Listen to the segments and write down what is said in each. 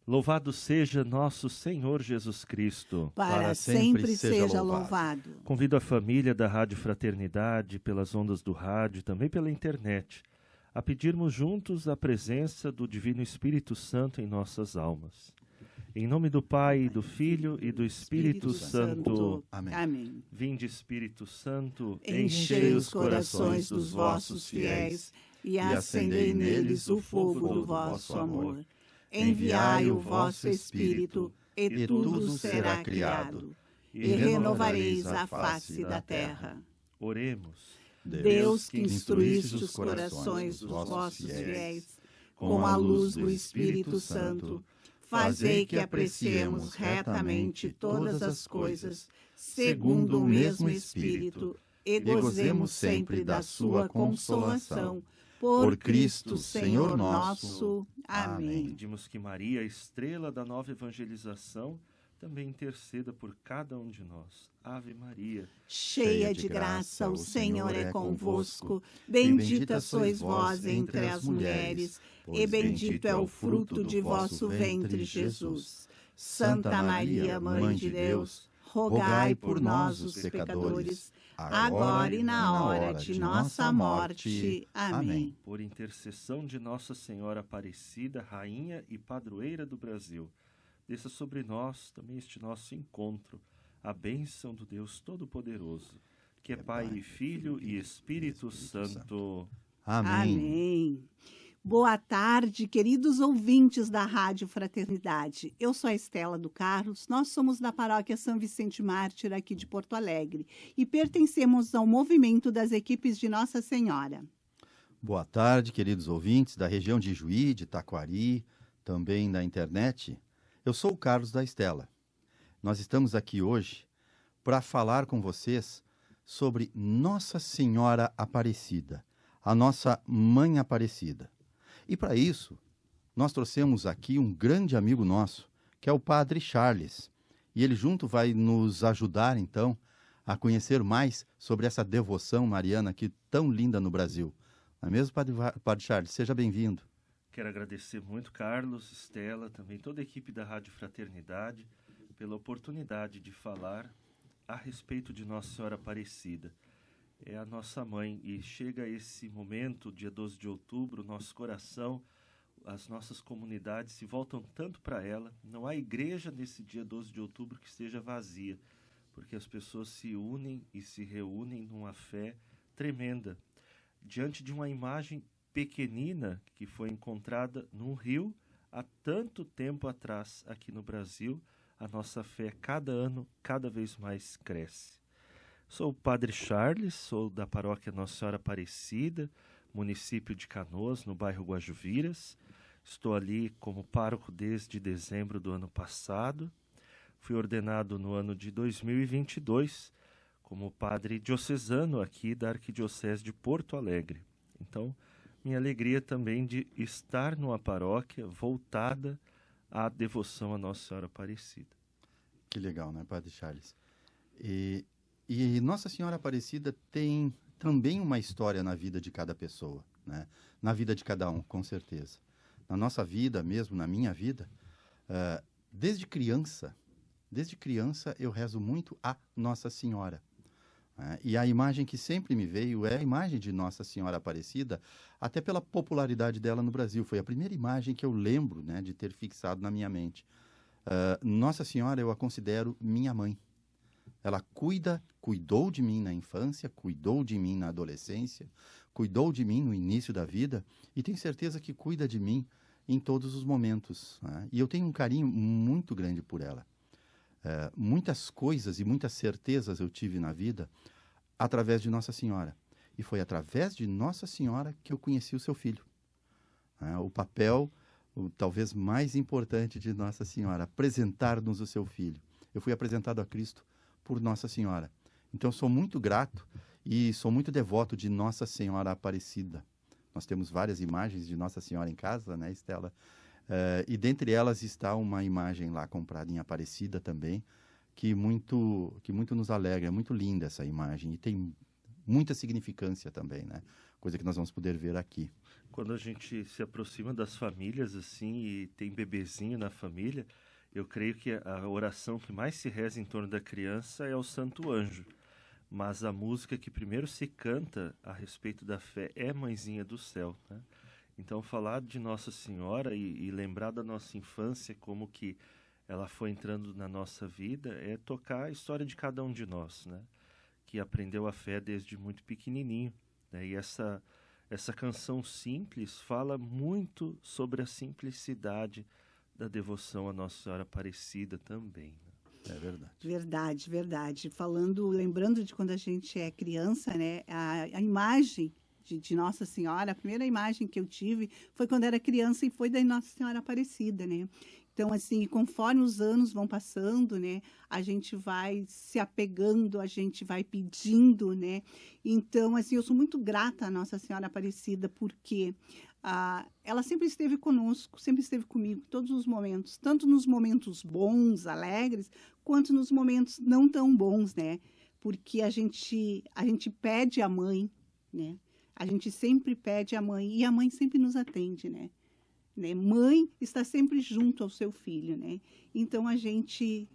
Louvado seja nosso Senhor Jesus Cristo. Para sempre seja louvado. Convido a família da Rádio Fraternidade, pelas ondas do rádio e também pela internet, a pedirmos juntos a presença do Divino Espírito Santo em nossas almas. Em nome do Pai, do Filho e do Espírito Santo. Amém. Vinde, Espírito Santo, Enchei os corações dos vossos fiéis e acendei neles o fogo do vosso amor. Enviai o vosso Espírito, e tudo será criado, e renovareis a face da terra. Oremos. Deus, que instruíste os corações dos vossos fiéis com a luz do Espírito Santo, fazei que apreciemos retamente todas as coisas, segundo o mesmo Espírito, e gozemos sempre da sua consolação. Por Cristo, Senhor nosso. Amém. Pedimos que Maria, estrela da nova evangelização, também interceda por cada um de nós. Ave Maria, cheia de graça, o Senhor é convosco. Bendita sois vós entre as mulheres, e bendito é o fruto de vosso ventre, Jesus. Santa Maria, Mãe de Deus, rogai por nós, os pecadores, agora e na hora de nossa morte. Amém. por intercessão de Nossa Senhora Aparecida, Rainha e Padroeira do Brasil, desça sobre nós também este nosso encontro, a bênção do Deus Todo-Poderoso, que é Pai e Filho e Espírito Santo. Amém. Boa tarde, queridos ouvintes da Rádio Fraternidade. Eu sou a Estela do Carlos, nós somos da Paróquia São Vicente Mártir, aqui de Porto Alegre, e pertencemos ao movimento das equipes de Nossa Senhora. Boa tarde, queridos ouvintes da região de Juí, de Taquari, também da internet. Eu sou o Carlos da Estela. Nós estamos aqui hoje para falar com vocês sobre Nossa Senhora Aparecida, a nossa Mãe Aparecida. E para isso, nós trouxemos aqui um grande amigo nosso, que é o Padre Charles. E ele junto vai nos ajudar, então, a conhecer mais sobre essa devoção mariana aqui tão linda no Brasil. Não é mesmo, Padre Charles? Seja bem-vindo. Quero agradecer muito, Carlos, Estela, também toda a equipe da Rádio Fraternidade, pela oportunidade de falar a respeito de Nossa Senhora Aparecida. É a nossa mãe, e chega esse momento, dia 12 de outubro, nosso coração, as nossas comunidades se voltam tanto para ela. Não há igreja nesse dia 12 de outubro que esteja vazia, porque as pessoas se unem e se reúnem numa fé tremenda, diante de uma imagem pequenina que foi encontrada num rio há tanto tempo atrás aqui no Brasil. A nossa fé cada ano, cada vez mais cresce. Sou o Padre Charles, sou da paróquia Nossa Senhora Aparecida, município de Canoas, no bairro Guajuviras. Estou ali como pároco desde dezembro do ano passado. Fui ordenado no ano de 2022 como padre diocesano aqui da Arquidiocese de Porto Alegre. Então, minha alegria também de estar numa paróquia voltada à devoção à Nossa Senhora Aparecida. Que legal, né, Padre Charles? E Nossa Senhora Aparecida tem também uma história na vida de cada pessoa, né? Na vida de cada um, com certeza. Na nossa vida mesmo, na minha vida, desde criança eu rezo muito a Nossa Senhora. E a imagem que sempre me veio é a imagem de Nossa Senhora Aparecida, até pela popularidade dela no Brasil. Foi a primeira imagem que eu lembro, né, de ter fixado na minha mente. Nossa Senhora eu a considero minha mãe. Ela cuidou de mim na infância, cuidou de mim na adolescência, cuidou de mim no início da vida e tenho certeza que cuida de mim em todos os momentos, né? E eu tenho um carinho muito grande por ela. Muitas coisas e muitas certezas eu tive na vida através de Nossa Senhora. E foi através de Nossa Senhora que eu conheci o seu filho. O papel, talvez mais importante de Nossa Senhora, apresentar-nos o seu filho. Eu fui apresentado a Cristo por Nossa Senhora. Então, sou muito grato e sou muito devoto de Nossa Senhora Aparecida. Nós temos várias imagens de Nossa Senhora em casa, né, Estela? E dentre elas está uma imagem lá comprada em Aparecida também, que muito nos alegra. É muito linda essa imagem e tem muita significância também, né? Coisa que nós vamos poder ver aqui. Quando a gente se aproxima das famílias assim e tem bebezinho na família, eu creio que a oração que mais se reza em torno da criança é o Santo Anjo. Mas a música que primeiro se canta a respeito da fé é Mãezinha do Céu, né? Então, falar de Nossa Senhora e lembrar da nossa infância, como que ela foi entrando na nossa vida, é tocar a história de cada um de nós, né? Que aprendeu a fé desde muito pequenininho, né? E essa canção simples fala muito sobre a simplicidade da devoção à Nossa Senhora Aparecida também, né? É verdade. Verdade, verdade. Lembrando de quando a gente é criança, né? A imagem de Nossa Senhora, a primeira imagem que eu tive foi quando era criança e foi da Nossa Senhora Aparecida, né? Então, assim, conforme os anos vão passando, né, a gente vai se apegando, a gente vai pedindo, né? Então, assim, eu sou muito grata à Nossa Senhora Aparecida porque ela sempre esteve conosco, sempre esteve comigo, todos os momentos, tanto nos momentos bons, alegres, quanto nos momentos não tão bons, né? Porque a gente pede a mãe, né? A gente sempre pede a mãe e a mãe sempre nos atende, né? Mãe está sempre junto ao seu filho, né? Então a gente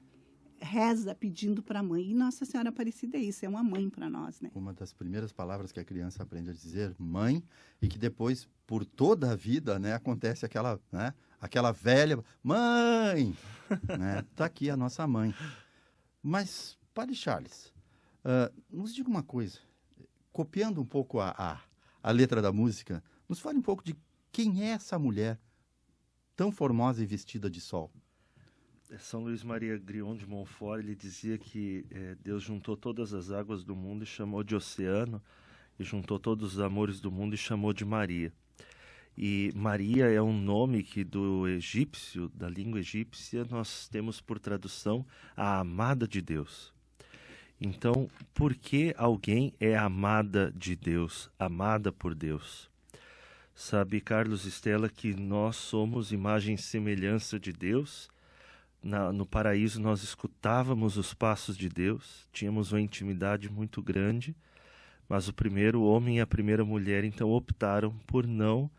reza pedindo para a mãe. E Nossa Senhora Aparecida é isso, é uma mãe para nós, né? Uma das primeiras palavras que a criança aprende a dizer, mãe, e que depois, por toda a vida, né, acontece aquela velha, mãe, né? Tá aqui a nossa mãe. Mas, Padre Charles, nos diga uma coisa, copiando um pouco a letra da música, nos fale um pouco de quem é essa mulher tão formosa e vestida de sol. São Luís Maria Grion de Montfort, ele dizia que Deus juntou todas as águas do mundo e chamou de oceano, e juntou todos os amores do mundo e chamou de Maria. E Maria é um nome que do egípcio, da língua egípcia, nós temos por tradução a amada de Deus. Então, por que alguém é amada de Deus, amada por Deus? Sabe, Carlos e Estela, que nós somos imagem e semelhança de Deus. No paraíso nós escutávamos os passos de Deus, tínhamos uma intimidade muito grande, mas o primeiro homem e a primeira mulher então optaram por não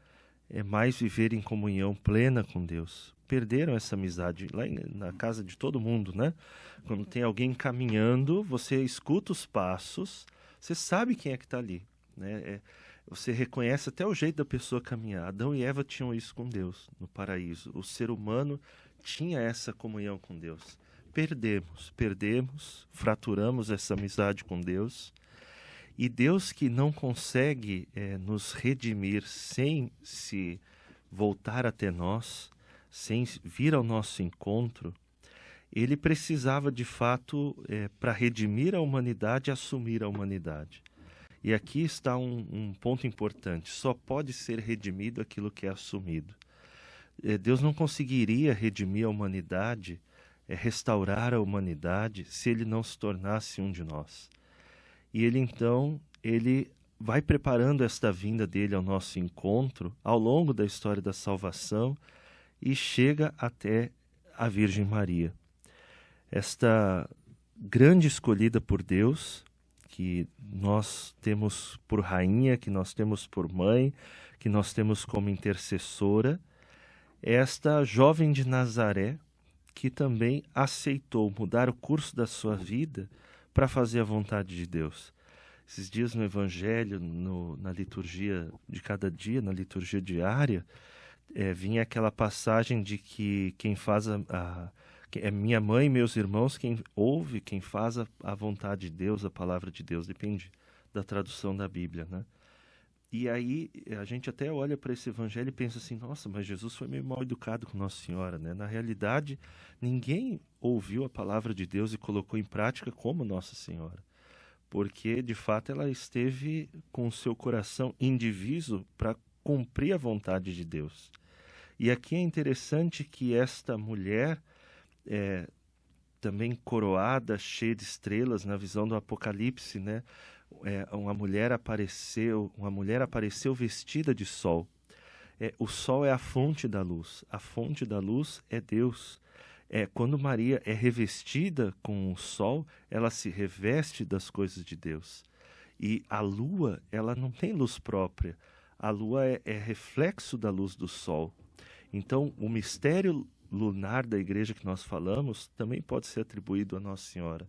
mais viver em comunhão plena com Deus. Perderam essa amizade lá na casa de todo mundo, né? Quando tem alguém caminhando, você escuta os passos, você sabe quem é que está ali, né? Você reconhece até o jeito da pessoa caminhar. Adão e Eva tinham isso com Deus no paraíso. O ser humano tinha essa comunhão com Deus. Perdemos, fraturamos essa amizade com Deus. E Deus, que não consegue nos redimir sem se voltar até nós, sem vir ao nosso encontro, ele precisava de fato, para redimir a humanidade, assumir a humanidade. E aqui está um ponto importante: só pode ser redimido aquilo que é assumido. Deus não conseguiria redimir a humanidade, restaurar a humanidade, se ele não se tornasse um de nós. E ele vai preparando esta vinda dele ao nosso encontro ao longo da história da salvação e chega até a Virgem Maria. Esta grande escolhida por Deus, que nós temos por rainha, que nós temos por mãe, que nós temos como intercessora, esta jovem de Nazaré, que também aceitou mudar o curso da sua vida para fazer a vontade de Deus. Esses dias no Evangelho, na liturgia de cada dia, na liturgia diária, vinha aquela passagem de que quem faz é minha mãe e meus irmãos, quem ouve, quem faz a vontade de Deus, a palavra de Deus, depende da tradução da Bíblia, né? E aí a gente até olha para esse evangelho e pensa assim, nossa, mas Jesus foi meio mal educado com Nossa Senhora, né? Na realidade, ninguém ouviu a palavra de Deus e colocou em prática como Nossa Senhora, porque de fato ela esteve com o seu coração indiviso para cumprir a vontade de Deus. E aqui é interessante que esta mulher, também coroada, cheia de estrelas, na visão do Apocalipse, né? Uma mulher apareceu vestida de sol. O sol é a fonte da luz é Deus. Quando Maria é revestida com o sol, ela se reveste das coisas de Deus. E a lua, ela não tem luz própria. A lua é reflexo da luz do sol. Então, o mistério lunar da igreja que nós falamos também pode ser atribuído a Nossa Senhora.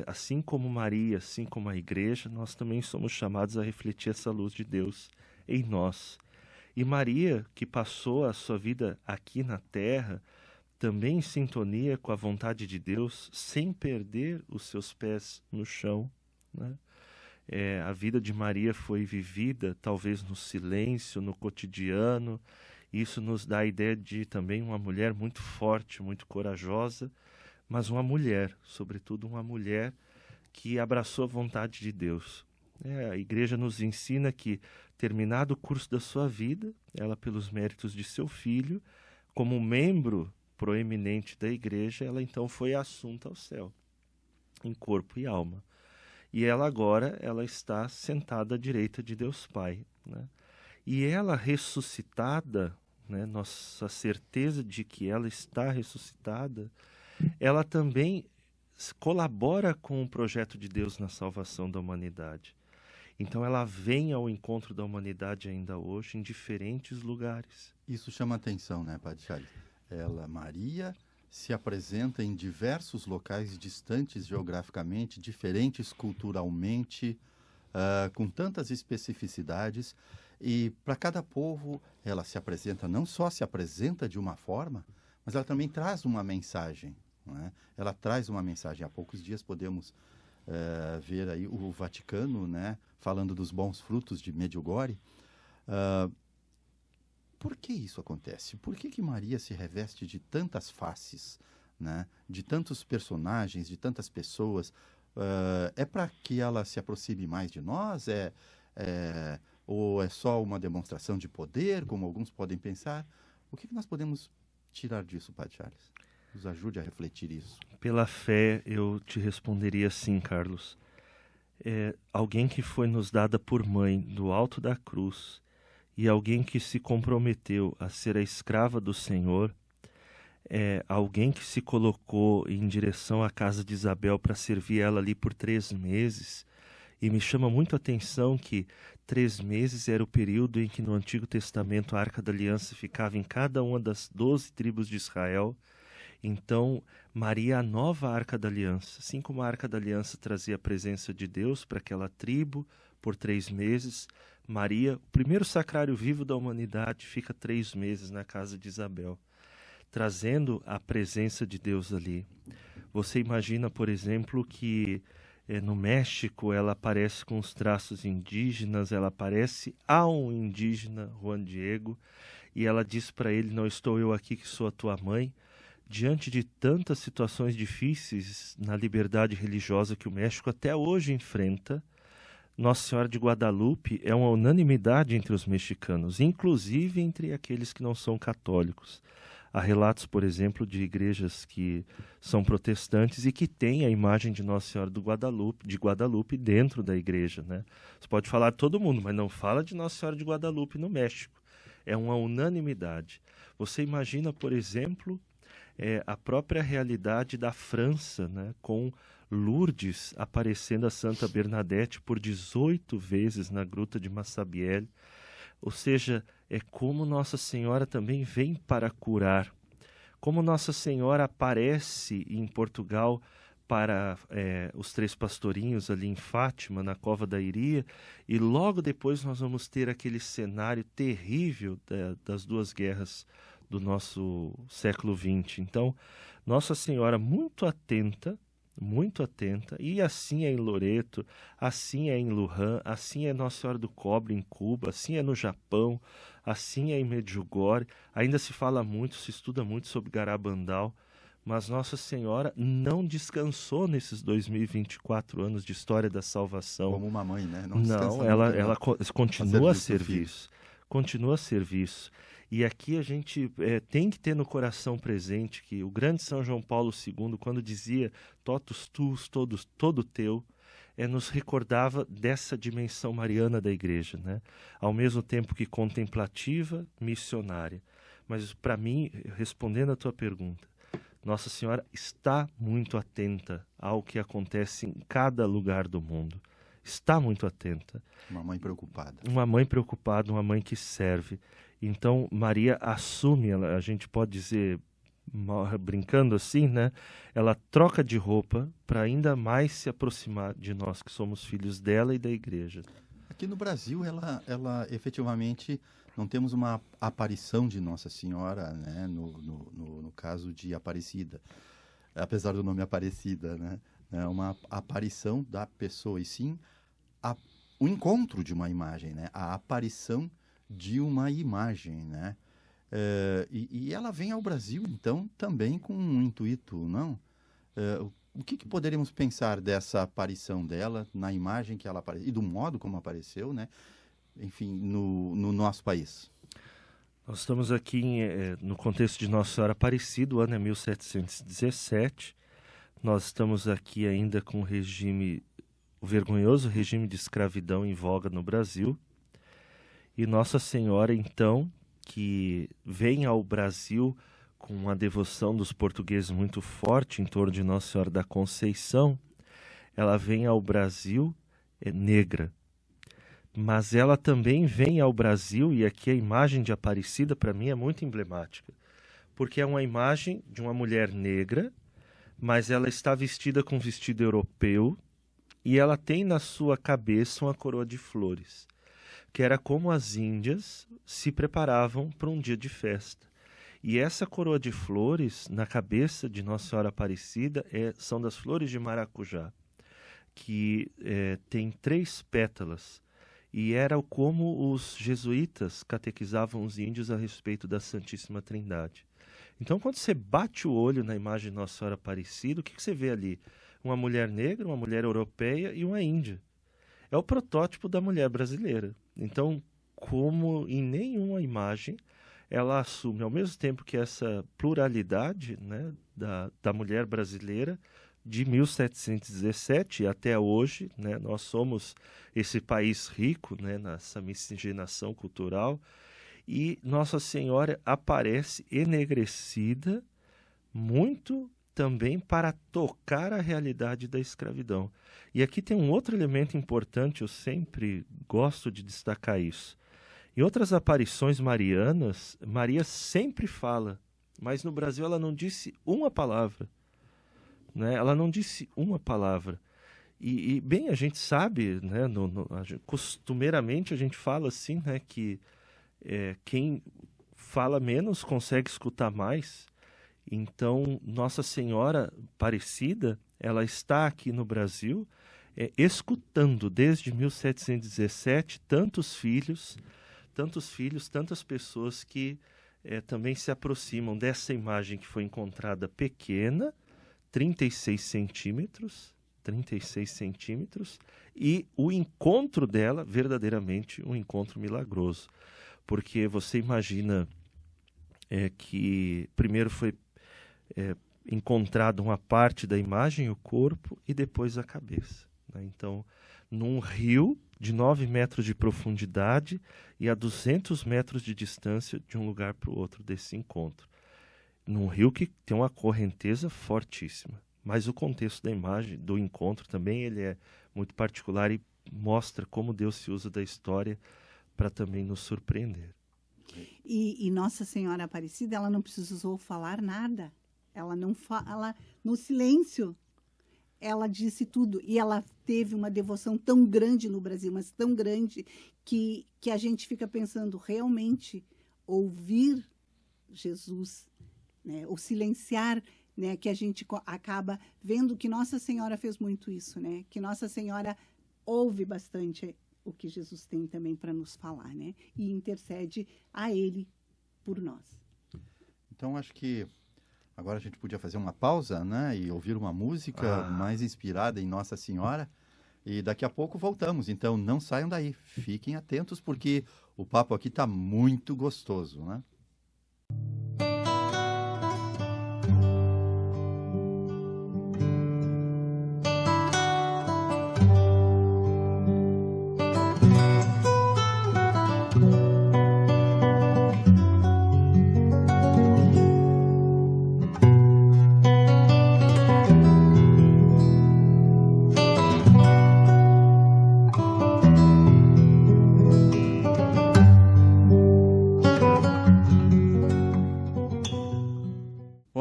Assim como Maria, assim como a igreja, nós também somos chamados a refletir essa luz de Deus em nós. E Maria, que passou a sua vida aqui na terra, também em sintonia com a vontade de Deus, sem perder os seus pés no chão, né? A vida de Maria foi vivida talvez no silêncio, no cotidiano. Isso nos dá a ideia de também uma mulher muito forte, muito corajosa, mas uma mulher, sobretudo uma mulher que abraçou a vontade de Deus. A igreja nos ensina que, terminado o curso da sua vida, ela, pelos méritos de seu filho, como membro proeminente da igreja, ela então foi assunta ao céu, em corpo e alma. E ela agora está sentada à direita de Deus Pai, né? E ela ressuscitada, né, nossa certeza de que ela está ressuscitada, ela também colabora com o projeto de Deus na salvação da humanidade. Então ela vem ao encontro da humanidade ainda hoje em diferentes lugares. Isso chama atenção, né, Padre Charles? Maria, se apresenta em diversos locais distantes geograficamente, diferentes culturalmente, com tantas especificidades. E para cada povo, ela se apresenta, não só se apresenta de uma forma, mas ela também traz uma mensagem. Não é? Ela traz uma mensagem. Há poucos dias podemos ver aí o Vaticano, né, falando dos bons frutos de Medjugorje. Por que isso acontece? Por que Maria se reveste de tantas faces, né, de tantos personagens, de tantas pessoas? É para que ela se aproxime mais de nós? Ou é só uma demonstração de poder, como alguns podem pensar? O que nós podemos tirar disso, Padre Charles? Nos ajude a refletir isso. Pela fé, eu te responderia assim, Carlos. Alguém que foi nos dada por mãe do alto da cruz e alguém que se comprometeu a ser a escrava do Senhor, alguém que se colocou em direção à casa de Isabel para servir ela ali por 3 meses. E me chama muito a atenção que 3 meses era o período em que no Antigo Testamento a Arca da Aliança ficava em cada uma das 12 tribos de Israel. Então, Maria, a nova Arca da Aliança, assim como a Arca da Aliança trazia a presença de Deus para aquela tribo por 3 meses, Maria, o primeiro sacrário vivo da humanidade, fica 3 meses na casa de Isabel, trazendo a presença de Deus ali. Você imagina, por exemplo, que no México ela aparece com os traços indígenas, ela aparece a um indígena, Juan Diego, e ela diz para ele: não estou eu aqui que sou a tua mãe. Diante de tantas situações difíceis na liberdade religiosa que o México até hoje enfrenta, Nossa Senhora de Guadalupe é uma unanimidade entre os mexicanos, inclusive entre aqueles que não são católicos. Há relatos, por exemplo, de igrejas que são protestantes e que têm a imagem de Nossa Senhora de Guadalupe dentro da igreja, né? Você pode falar de todo mundo, mas não fala de Nossa Senhora de Guadalupe no México. É uma unanimidade. Você imagina, por exemplo, a própria realidade da França, né, com Lourdes aparecendo a Santa Bernadette por 18 vezes na Gruta de Massabielle. Ou seja, é como Nossa Senhora também vem para curar. Como Nossa Senhora aparece em Portugal para os 3 pastorinhos ali em Fátima, na Cova da Iria, e logo depois nós vamos ter aquele cenário terrível das 2 guerras do nosso século XX. Então, Nossa Senhora muito atenta, e assim é em Loreto, assim é em Lujan, assim é Nossa Senhora do Cobre em Cuba, assim é no Japão, assim é em Medjugorje. Ainda se fala muito, se estuda muito sobre Garabandal, mas Nossa Senhora não descansou nesses 2024 anos de história da salvação. Como uma mãe, né? Não, ela continua a serviço. Continua a serviço. E aqui a gente tem que ter no coração presente que o grande São João Paulo II, quando dizia totus tuus, todo teu, nos recordava dessa dimensão mariana da igreja, né? Ao mesmo tempo que contemplativa, missionária. Mas para mim, respondendo à tua pergunta, Nossa Senhora está muito atenta ao que acontece em cada lugar do mundo. está muito atenta. Uma mãe preocupada. Uma mãe preocupada, uma mãe que serve. Então, Maria assume, a gente pode dizer, brincando assim, né? Ela troca de roupa para ainda mais se aproximar de nós que somos filhos dela e da igreja. Aqui no Brasil, ela efetivamente, não temos uma aparição de Nossa Senhora, né? No caso de Aparecida, apesar do nome Aparecida, né? É uma aparição da pessoa, e sim o encontro de uma imagem, né? A aparição de uma imagem, né? E ela vem ao Brasil, então, também com um intuito, não? O que poderíamos pensar dessa aparição dela, na imagem que ela apareceu, e do modo como apareceu, né? Enfim, no nosso país? Nós estamos aqui no contexto de Nossa Senhora Aparecida, o ano é 1717. Nós estamos aqui ainda com o vergonhoso regime de escravidão em voga no Brasil. E Nossa Senhora, então, que vem ao Brasil com uma devoção dos portugueses muito forte em torno de Nossa Senhora da Conceição, ela vem ao Brasil negra. Mas ela também vem ao Brasil, e aqui a imagem de Aparecida para mim é muito emblemática, porque é uma imagem de uma mulher negra, mas ela está vestida com um vestido europeu e ela tem na sua cabeça uma coroa de flores, que era como as índias se preparavam para um dia de festa. E essa coroa de flores, na cabeça de Nossa Senhora Aparecida, são das flores de maracujá, que tem 3 pétalas. E era como os jesuítas catequizavam os índios a respeito da Santíssima Trindade. Então, quando você bate o olho na imagem de Nossa Senhora Aparecida, o que você vê ali? Uma mulher negra, uma mulher europeia e uma índia. É o protótipo da mulher brasileira. Então, como em nenhuma imagem, ela assume, ao mesmo tempo que essa pluralidade, né, da mulher brasileira, de 1717 até hoje, né, nós somos esse país rico, né, nessa miscigenação cultural, e Nossa Senhora aparece enegrecida muito também para tocar a realidade da escravidão. E aqui tem um outro elemento importante, eu sempre gosto de destacar isso. Em outras aparições marianas, Maria sempre fala, mas no Brasil ela não disse uma palavra. Né? Ela não disse uma palavra. E bem, a gente sabe, né, costumeiramente a gente fala assim, né, que quem fala menos consegue escutar mais. Então, Nossa Senhora Aparecida, ela está aqui no Brasil escutando desde 1717 tantos filhos, tantas pessoas que também se aproximam dessa imagem que foi encontrada pequena, 36 centímetros, e o encontro dela, verdadeiramente, um encontro milagroso. Porque você imagina que primeiro foi encontrado uma parte da imagem, o corpo, e depois a cabeça. Né? Então, num rio de 9 metros de profundidade e a 200 metros de distância de um lugar para o outro desse encontro. Num rio que tem uma correnteza fortíssima. Mas o contexto da imagem, do encontro também, ele é muito particular e mostra como Deus se usa da história para também nos surpreender. E Nossa Senhora Aparecida, ela não precisou falar nada. Ela no silêncio, ela disse tudo. E ela teve uma devoção tão grande no Brasil, mas tão grande, que a gente fica pensando, realmente, ouvir Jesus, né? Ou silenciar, né? Que a gente acaba vendo que Nossa Senhora fez muito isso, né? Que Nossa Senhora ouve bastante o que Jesus tem também para nos falar, né? E intercede a Ele por nós. Então, acho que agora a gente podia fazer uma pausa, né? E ouvir uma música mais inspirada em Nossa Senhora. E daqui a pouco voltamos. Então, não saiam daí. Fiquem atentos, porque o papo aqui está muito gostoso, né?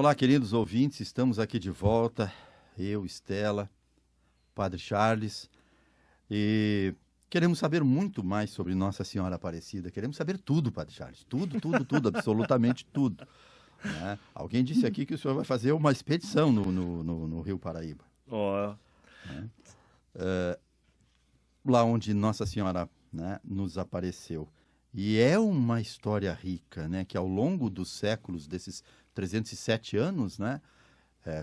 Olá, queridos ouvintes, estamos aqui de volta, eu, Estela, Padre Charles, e queremos saber muito mais sobre Nossa Senhora Aparecida, queremos saber tudo, Padre Charles, tudo, absolutamente tudo. Né? Alguém disse aqui que o senhor vai fazer uma expedição no Rio Paraíba. Né? Lá onde Nossa Senhora, né, nos apareceu. E é uma história rica, né, que ao longo dos séculos, desses 307 anos, né,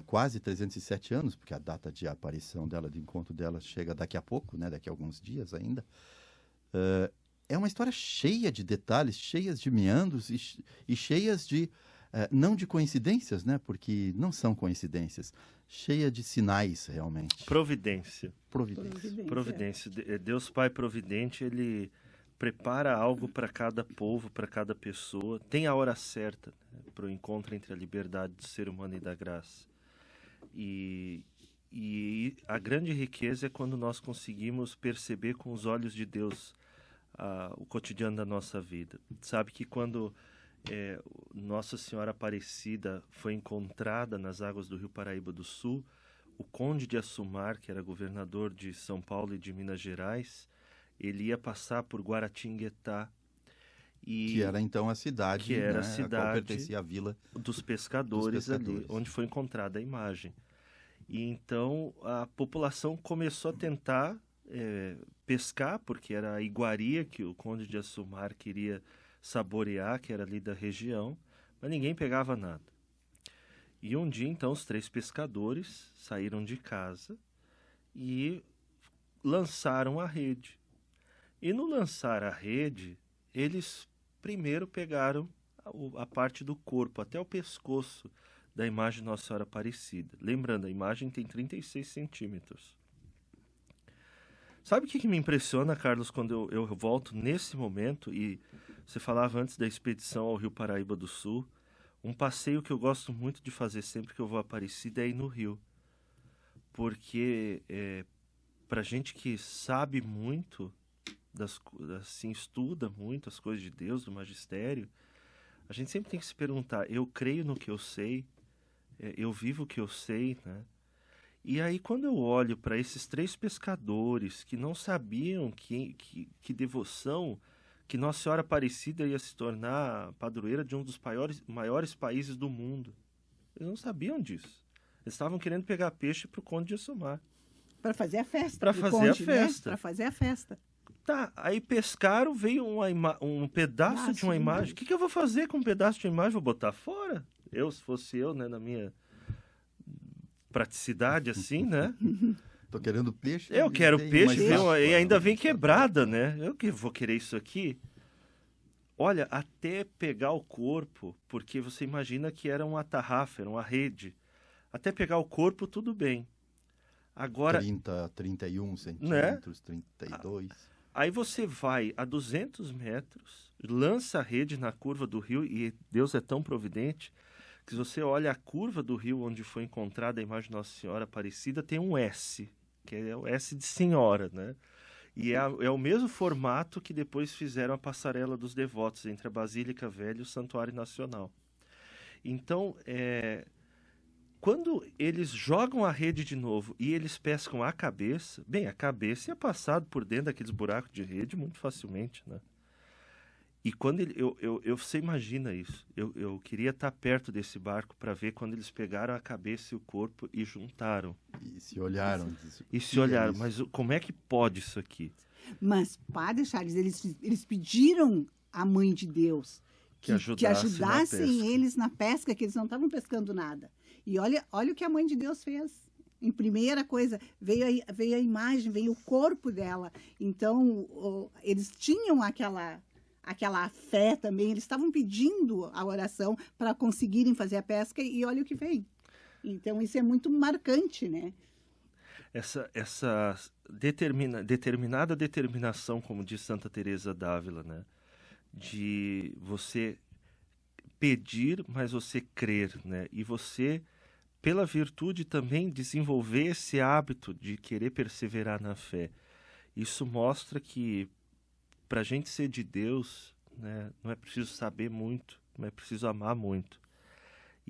quase 307 anos, porque a data de aparição dela, de encontro dela, chega daqui a pouco, né, daqui a alguns dias ainda, é uma história cheia de detalhes, cheias de meandros e cheias de, não de coincidências, né, porque não são coincidências, cheia de sinais, realmente. Providência. Deus Pai Providente, ele prepara algo para cada povo, para cada pessoa. Tem a hora certa, né, para o encontro entre a liberdade do ser humano e da graça. E a grande riqueza é quando nós conseguimos perceber com os olhos de Deus o cotidiano da nossa vida. Sabe que quando Nossa Senhora Aparecida foi encontrada nas águas do Rio Paraíba do Sul, o Conde de Assumar, que era governador de São Paulo e de Minas Gerais, ele ia passar por Guaratinguetá. Que era então a cidade, que era, né, a cidade a qual pertencia a vila dos pescadores ali, onde foi encontrada a imagem. E então a população começou a tentar pescar, porque era a iguaria que o Conde de Assumar queria saborear, que era ali da região, mas ninguém pegava nada. E um dia, então, os 3 pescadores saíram de casa e lançaram a rede. E no lançar a rede, eles primeiro pegaram a parte do corpo, até o pescoço da imagem de Nossa Senhora Aparecida. Lembrando, a imagem tem 36 centímetros. Sabe o que me impressiona, Carlos, quando eu volto nesse momento, e você falava antes da expedição ao Rio Paraíba do Sul, um passeio que eu gosto muito de fazer sempre que eu vou a Aparecida é ir no Rio. Porque pra gente que sabe muito, assim, estuda muito as coisas de Deus, do magistério, a gente sempre tem que se perguntar, eu creio no que eu sei, eu vivo o que eu sei, né? E aí quando eu olho para esses 3 pescadores que não sabiam que devoção, que Nossa Senhora Aparecida ia se tornar padroeira de um dos maiores países do mundo, eles não sabiam disso. Eles estavam querendo pegar peixe para o Conde de Assumar. Para fazer a festa. Para fazer a festa. Né? Para fazer a festa. Tá, aí pescaram, veio um pedaço de uma imagem. O que eu vou fazer com um pedaço de uma imagem? Vou botar fora? Se fosse eu, né, na minha praticidade, assim, né? Tô querendo peixe. Eu quero peixe, e ainda vem quebrada, né? Eu que vou querer isso aqui. Olha, até pegar o corpo, porque você imagina que era uma tarrafa, era uma rede. Até pegar o corpo, tudo bem. Agora, 31 centímetros, né? 32. Aí você vai a 200 metros, lança a rede na curva do rio, e Deus é tão providente que se você olha a curva do rio onde foi encontrada a imagem de Nossa Senhora Aparecida, tem um S, que é o S de senhora, né? E é o mesmo formato que depois fizeram a passarela dos devotos entre a Basílica Velha e o Santuário Nacional. Então, quando eles jogam a rede de novo e eles pescam a cabeça, a cabeça ia passado por dentro daqueles buracos de rede muito facilmente, né? E quando você imagina isso, eu queria estar perto desse barco para ver quando eles pegaram a cabeça e o corpo e juntaram. E se olharam. Mas como é que pode isso aqui? Mas, Padre Charles, eles pediram à Mãe de Deus que ajudassem eles na pesca, que eles não estavam pescando nada. E olha o que a Mãe de Deus fez. Em primeira coisa, veio a imagem, veio o corpo dela. Então, eles tinham aquela fé também, eles estavam pedindo a oração para conseguirem fazer a pesca, e olha o que vem. Então, isso é muito marcante, né? Essa determinada determinação, como diz Santa Teresa d'Ávila, né? De você pedir, mas você crer, né? E você, pela virtude, também desenvolver esse hábito de querer perseverar na fé. Isso mostra que para a gente ser de Deus, né, não é preciso saber muito, não é preciso amar muito.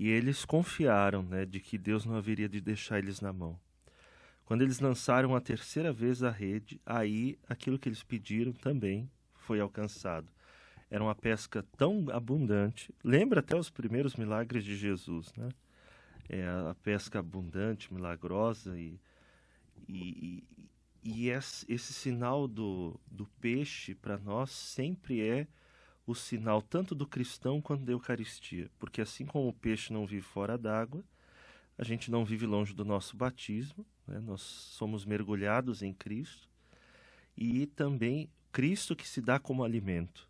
E eles confiaram, né, de que Deus não haveria de deixar eles na mão. Quando eles lançaram a terceira vez a rede, aí aquilo que eles pediram também foi alcançado. Era uma pesca tão abundante, lembra até os primeiros milagres de Jesus, né? A pesca abundante, milagrosa, e esse sinal do peixe, para nós, sempre é o sinal tanto do cristão quanto da Eucaristia. Porque assim como o peixe não vive fora d'água, a gente não vive longe do nosso batismo, né? Nós somos mergulhados em Cristo, e também Cristo que se dá como alimento,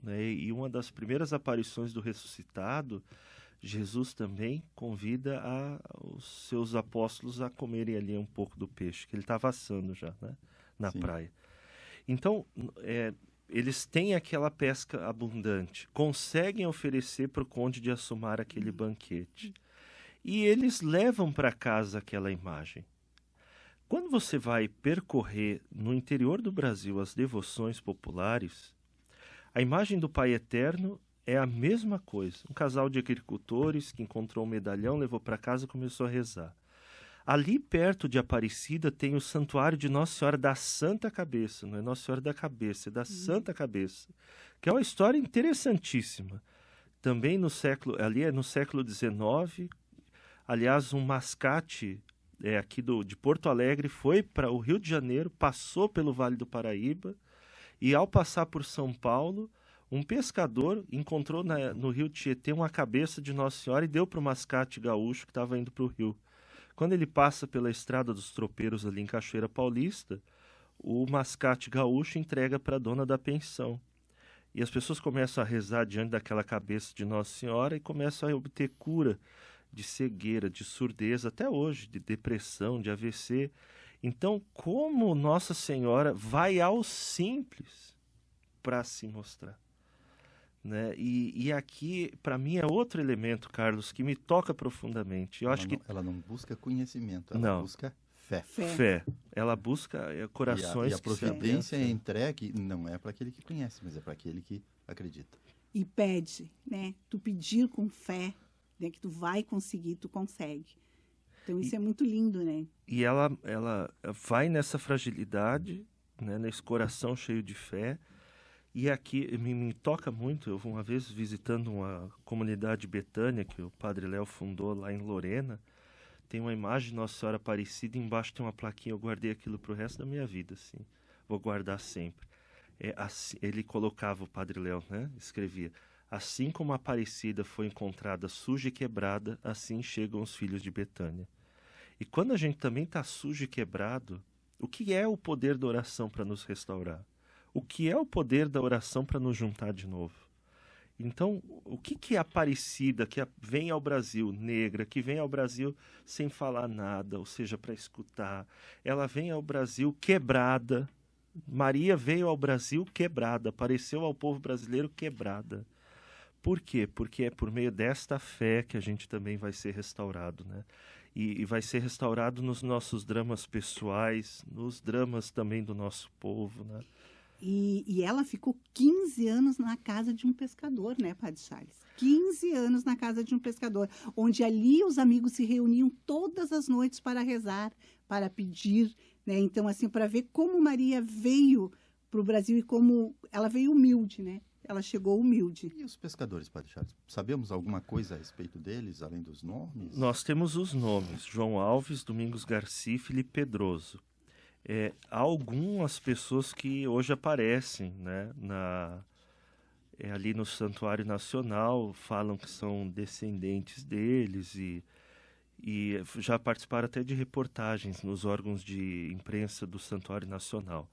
né? E uma das primeiras aparições do ressuscitado, Jesus também convida os seus apóstolos a comerem ali um pouco do peixe, que ele estava assando já, né, na Sim. praia. Então, eles têm aquela pesca abundante, conseguem oferecer para o conde de Assumar aquele banquete. E eles levam para casa aquela imagem. Quando você vai percorrer no interior do Brasil as devoções populares, a imagem do Pai Eterno é a mesma coisa. Um casal de agricultores que encontrou um medalhão, levou para casa e começou a rezar. Ali perto de Aparecida tem o santuário de Nossa Senhora da Santa Cabeça, não é Nossa Senhora da Cabeça, é da Santa Cabeça, que é uma história interessantíssima. Também no século XIX, aliás, um mascate aqui de Porto Alegre foi para o Rio de Janeiro, passou pelo Vale do Paraíba, e ao passar por São Paulo, um pescador encontrou no rio Tietê uma cabeça de Nossa Senhora e deu para o mascate gaúcho que estava indo para o rio. Quando ele passa pela estrada dos tropeiros ali em Cachoeira Paulista, o mascate gaúcho entrega para a dona da pensão. E as pessoas começam a rezar diante daquela cabeça de Nossa Senhora e começam a obter cura de cegueira, de surdez, até hoje, de depressão, de AVC. Então, como Nossa Senhora vai ao simples para se mostrar, né? E aqui, para mim, é outro elemento, Carlos, que me toca profundamente. Ela não busca conhecimento, ela busca fé. Fé. Ela busca corações. E a providência é entregue, não é para aquele que conhece, mas é para aquele que acredita. E pede, né? Tu pedir com fé, né? Que tu vai conseguir, tu consegue. Então isso é muito lindo, né? E ela vai nessa fragilidade, né? Nesse coração cheio de fé. E aqui me toca muito, eu uma vez visitando uma comunidade Betânia, que o Padre Léo fundou lá em Lorena, tem uma imagem de Nossa Senhora Aparecida, embaixo tem uma plaquinha, eu guardei aquilo para o resto da minha vida, assim, vou guardar sempre. Assim, ele colocava, o Padre Léo, né, escrevia, assim como a Aparecida foi encontrada suja e quebrada, assim chegam os filhos de Betânia. E quando a gente também está sujo e quebrado, o que é o poder da oração para nos restaurar? O que é o poder da oração para nos juntar de novo? Então, o que é Aparecida, que vem ao Brasil negra, que vem ao Brasil sem falar nada, ou seja, para escutar? Ela vem ao Brasil quebrada. Maria veio ao Brasil quebrada, apareceu ao povo brasileiro quebrada. Por quê? Porque é por meio desta fé que a gente também vai ser restaurado, né? E vai ser restaurado nos nossos dramas pessoais, nos dramas também do nosso povo, né? E ela ficou 15 anos na casa de um pescador, né, Padre Charles? 15 anos na casa de um pescador, onde ali os amigos se reuniam todas as noites para rezar, para pedir, né? Então, assim, para ver como Maria veio para o Brasil e como ela veio humilde, né? Ela chegou humilde. E os pescadores, Padre Charles? Sabemos alguma coisa a respeito deles, além dos nomes? Nós temos os nomes, João Alves, Domingos Garcia e Felipe Pedroso. Há algumas pessoas que hoje aparecem, né, ali no Santuário Nacional, falam que são descendentes deles e já participaram até de reportagens nos órgãos de imprensa do Santuário Nacional.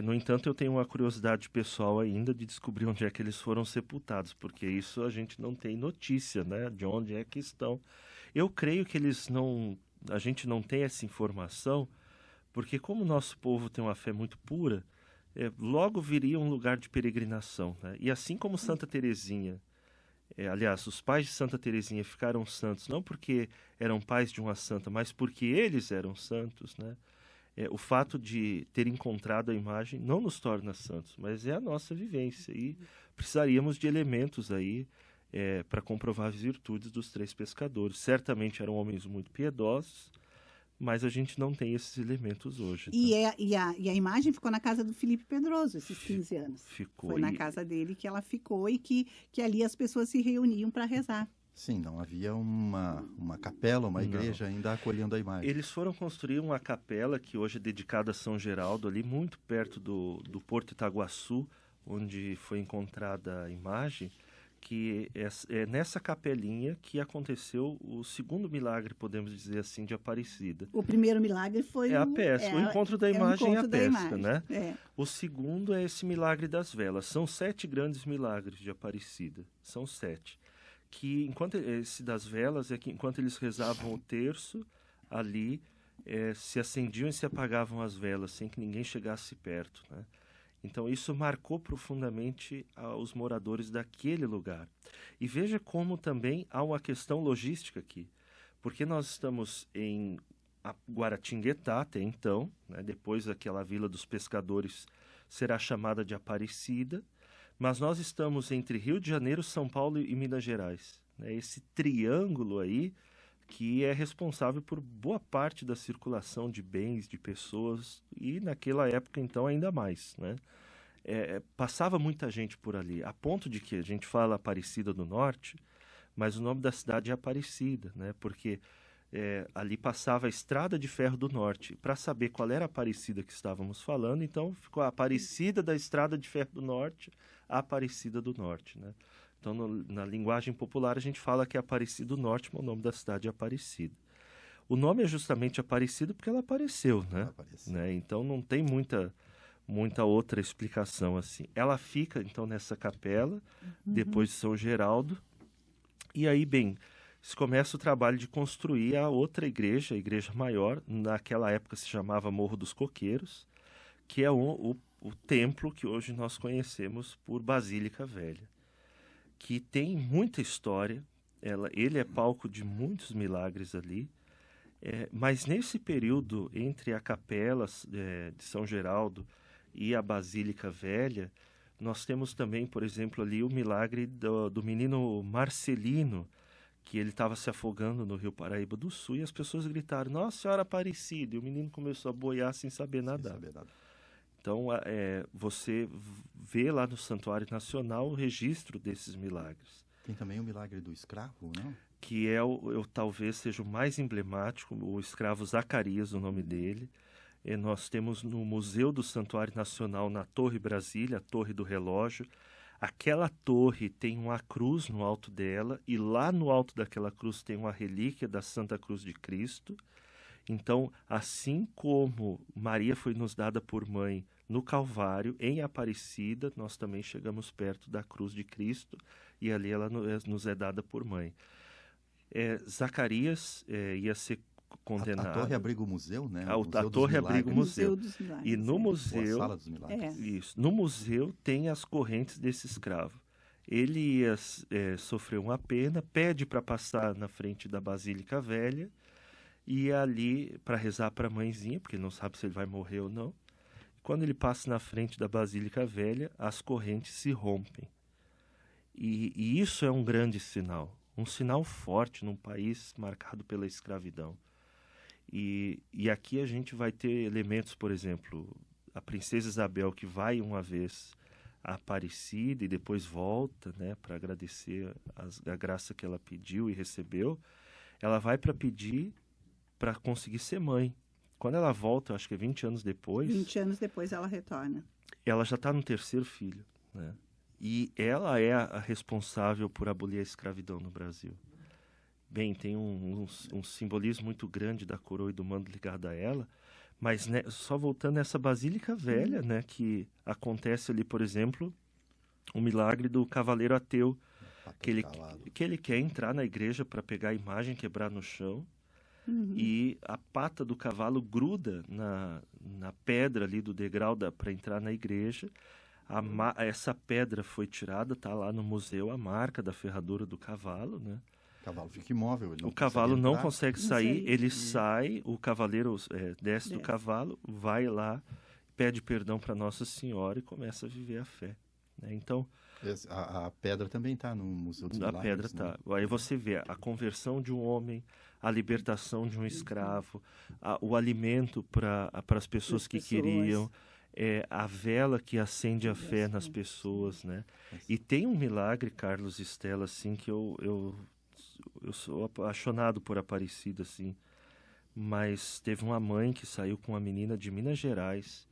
No entanto, eu tenho uma curiosidade pessoal ainda de descobrir onde é que eles foram sepultados, porque isso a gente não tem notícia, né, de onde é que estão. Eu creio que a gente não tem essa informação, porque como o nosso povo tem uma fé muito pura, logo viria um lugar de peregrinação, né? E assim como Santa Teresinha, aliás, os pais de Santa Teresinha ficaram santos, não porque eram pais de uma santa, mas porque eles eram santos, né? O fato de ter encontrado a imagem não nos torna santos, mas é a nossa vivência. E precisaríamos de elementos aí para comprovar as virtudes dos 3 pescadores. Certamente eram homens muito piedosos, mas a gente não tem esses elementos hoje. E a imagem ficou na casa do Felipe Pedroso, esses 15 anos. Ficou. Foi na casa dele que ela ficou e que ali as pessoas se reuniam para rezar. Sim, não havia uma capela, uma igreja ainda acolhendo a imagem. Eles foram construir uma capela que hoje é dedicada a São Geraldo, ali muito perto do Porto Itaguaçu, onde foi encontrada a imagem, que é nessa capelinha que aconteceu o segundo milagre, podemos dizer assim, de Aparecida. O primeiro milagre foi a pesca, o encontro da imagem e a pesca, né? É. O segundo é esse milagre das velas. São 7 grandes milagres de Aparecida. São 7. Que enquanto esse das velas é que enquanto eles rezavam o terço ali, se acendiam e se apagavam as velas sem que ninguém chegasse perto, né? Então isso marcou profundamente os moradores daquele lugar. E veja como também há uma questão logística aqui, porque nós estamos em Guaratinguetá até então, né? Depois aquela vila dos pescadores será chamada de Aparecida. Mas nós estamos entre Rio de Janeiro, São Paulo e Minas Gerais. Né? Esse triângulo aí que é responsável por boa parte da circulação de bens, de pessoas, e naquela época, então, ainda mais. Né? Passava muita gente por ali, a ponto de que a gente fala Aparecida do Norte, mas o nome da cidade é Aparecida, né? Porque ali passava a Estrada de Ferro do Norte. Para saber qual era a Aparecida que estávamos falando, então ficou a Aparecida da Estrada de Ferro do Norte, a Aparecida do Norte, né? Então, na linguagem popular, a gente fala que é Aparecida do Norte, mas o nome da cidade é Aparecida. O nome é justamente Aparecida porque ela apareceu, né? Né? Então, não tem muita outra explicação assim. Ela fica, então, nessa capela, depois de São Geraldo, e aí, se começa o trabalho de construir a outra igreja, a igreja maior, naquela época se chamava Morro dos Coqueiros, que é o templo que hoje nós conhecemos por Basílica Velha, que tem muita história. Ele é palco de muitos milagres ali, mas nesse período entre a capela de São Geraldo e a Basílica Velha, nós temos também, por exemplo, ali o milagre do menino Marcelino, que ele estava se afogando no Rio Paraíba do Sul, e as pessoas gritaram, Nossa Senhora Aparecida, e o menino começou a boiar sem saber nadar. Então, você vê lá no Santuário Nacional o registro desses milagres. Tem também o milagre do escravo, não? Que talvez seja o mais emblemático, o escravo Zacarias, o nome dele. Nós temos no Museu do Santuário Nacional, na Torre Brasília, a Torre do Relógio. Aquela torre tem uma cruz no alto dela, e lá no alto daquela cruz tem uma relíquia da Santa Cruz de Cristo. Então, assim como Maria foi nos dada por mãe no Calvário, em Aparecida, nós também chegamos perto da cruz de Cristo, e ali ela nos é dada por mãe. Zacarias ia ser condenado. A torre abriga o museu, né? A torre abriga o museu. Milagres, E no museu, a Sala dos Milagres. Isso, no museu tem as correntes desse escravo. Ele ia sofrer uma pena, pede para passar na frente da Basílica Velha, e ali para rezar para a mãezinha, porque ele não sabe se ele vai morrer ou não. Quando ele passa na frente da Basílica Velha, as correntes se rompem. E isso é um grande sinal, um sinal forte num país marcado pela escravidão. E aqui a gente vai ter elementos, por exemplo, a princesa Isabel, que vai uma vez a Aparecida e depois volta, né, para agradecer a graça que ela pediu e recebeu. Ela vai para pedir para conseguir ser mãe. Quando ela volta, acho que é 20 anos depois... 20 anos depois ela retorna. Ela já está no 3º filho, né? E ela é a responsável por abolir a escravidão no Brasil. Tem um simbolismo muito grande da coroa e do manto ligado a ela, mas né, só voltando nessa Basílica Velha, né, que acontece ali, por exemplo, o milagre do cavaleiro ateu, que ele quer entrar na igreja para pegar a imagem, quebrar no chão, e a pata do cavalo gruda na pedra ali do degrau para entrar na igreja. Essa pedra foi tirada, está lá no museu, a marca da ferradura do cavalo, né? O cavalo fica imóvel. O cavalo não consegue sair, ele sai, o cavaleiro desce do cavalo, vai lá, pede perdão para Nossa Senhora e começa a viver a fé. Né? Então, A pedra também está no Museu dos Milagres. A pedra está. Aí você vê a conversão de um homem, a libertação de um escravo, o alimento para as pessoas que queriam, a vela que acende a fé nas pessoas, né? E tem um milagre, Carlos e Estela, assim, que eu sou apaixonado por Aparecida, assim. Mas teve uma mãe que saiu com uma menina de Minas Gerais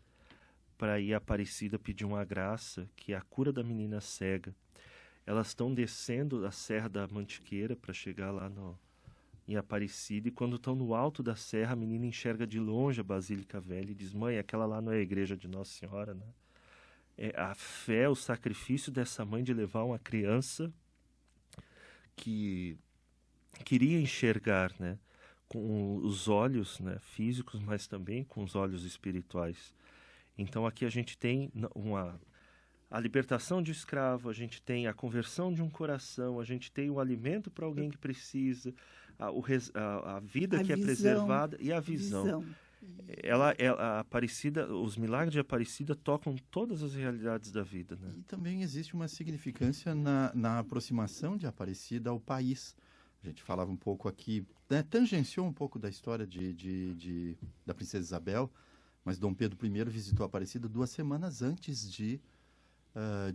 para ir a Aparecida pedir uma graça, que é a cura da menina cega. Elas estão descendo a Serra da Mantiqueira para chegar lá em Aparecida, e quando estão no alto da serra, a menina enxerga de longe a Basílica Velha e diz: mãe, aquela lá não é a igreja de Nossa Senhora, né? A fé, o sacrifício dessa mãe de levar uma criança que queria enxergar, né, com os olhos, né, físicos, mas também com os olhos espirituais. Então aqui a gente tem a libertação de escravo, a gente tem a conversão de um coração, a gente tem o alimento para alguém que precisa, a vida que é preservada e a visão. A Aparecida, os milagres de Aparecida tocam todas as realidades da vida, né? E também existe uma significância na aproximação de Aparecida ao país. A gente falava um pouco aqui, né, tangenciou um pouco da história da Princesa Isabel, mas Dom Pedro I visitou Aparecida 2 semanas antes de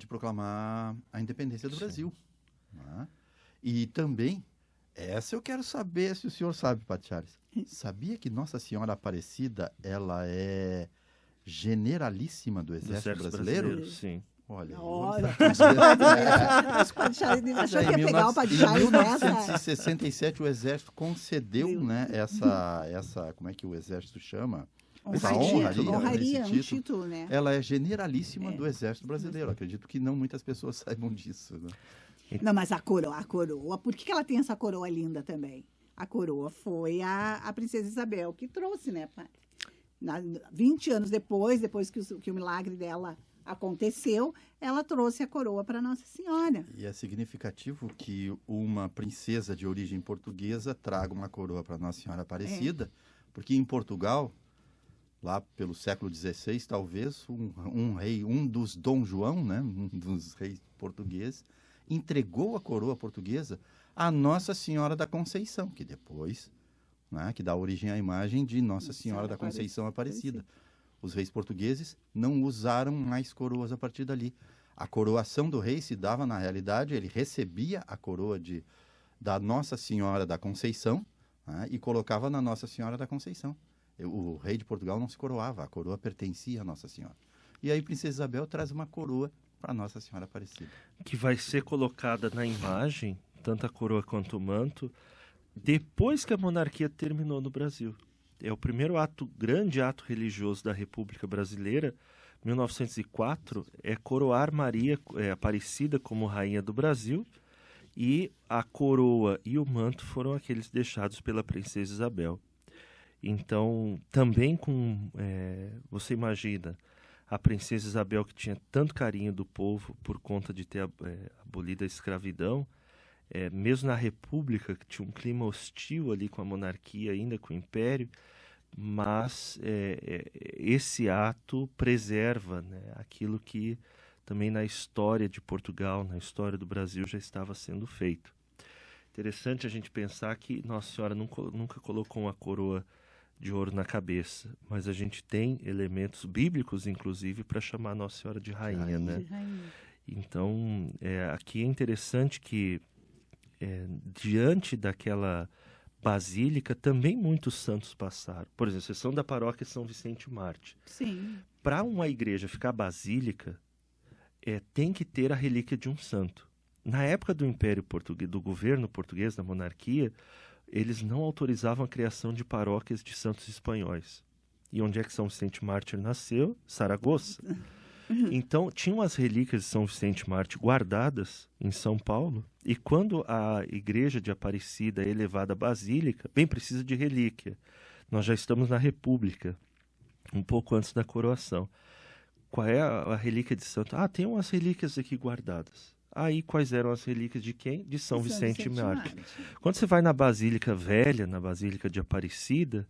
proclamar a independência do Brasil. Né? E também, essa eu quero saber se o senhor sabe, Padre Charles. Sabia que Nossa Senhora Aparecida, ela é generalíssima do Exército Brasileiro? Sim. Olha, achou que ia pegar o Padre Charles nessa. Em 1967 o Exército concedeu, né, essa, como é que o Exército chama? Essa honraria, um título, né? Ela é generalíssima do Exército Brasileiro. Acredito que não muitas pessoas saibam disso, né? Não, mas a coroa, por que ela tem essa coroa linda também? A coroa foi a Princesa Isabel que trouxe, né, pai? 20 anos depois que o milagre dela aconteceu, ela trouxe a coroa para Nossa Senhora. E é significativo que uma princesa de origem portuguesa traga uma coroa para Nossa Senhora Aparecida, porque em Portugal, lá pelo século XVI, talvez, um rei, um dos Dom João, né, um dos reis portugueses, entregou a coroa portuguesa a Nossa Senhora da Conceição, que depois, né, que dá origem à imagem de Nossa Senhora da Conceição Aparecida. Os reis portugueses não usaram mais coroas a partir dali. A coroação do rei se dava, na realidade, ele recebia a coroa da Nossa Senhora da Conceição, né, e colocava na Nossa Senhora da Conceição. O rei de Portugal não se coroava, a coroa pertencia a Nossa Senhora. E aí Princesa Isabel traz uma coroa para Nossa Senhora Aparecida. Que vai ser colocada na imagem, tanto a coroa quanto o manto, depois que a monarquia terminou no Brasil. É o primeiro grande ato religioso da República Brasileira, 1904, é coroar Maria Aparecida como rainha do Brasil, e a coroa e o manto foram aqueles deixados pela Princesa Isabel. Então, também você imagina, a Princesa Isabel, que tinha tanto carinho do povo por conta de ter abolido a escravidão, mesmo na República, que tinha um clima hostil ali com a monarquia, ainda com o Império, mas esse ato preserva, né, aquilo que também na história de Portugal, na história do Brasil, já estava sendo feito. Interessante a gente pensar que Nossa Senhora nunca colocou uma coroa de ouro na cabeça, mas a gente tem elementos bíblicos, inclusive, para chamar Nossa Senhora de rainha, né? Então, aqui é interessante que diante daquela basílica também muitos santos passaram. Por exemplo, a seção da paróquia São Vicente Mártir. Sim. Para uma igreja ficar basílica, tem que ter a relíquia de um santo. Na época do Império Português, do governo português, da monarquia, eles não autorizavam a criação de paróquias de santos espanhóis. E onde é que São Vicente Mártir nasceu? Saragoça. Então, tinham as relíquias de São Vicente Mártir guardadas em São Paulo, e quando a igreja de Aparecida é elevada à basílica, bem precisa de relíquia. Nós já estamos na República, um pouco antes da coroação. Qual é a relíquia de santo? Tem umas relíquias aqui guardadas. Aí, quais eram as relíquias de quem? De São Vicente Mártir. Quando você vai na Basílica Velha, na Basílica de Aparecida,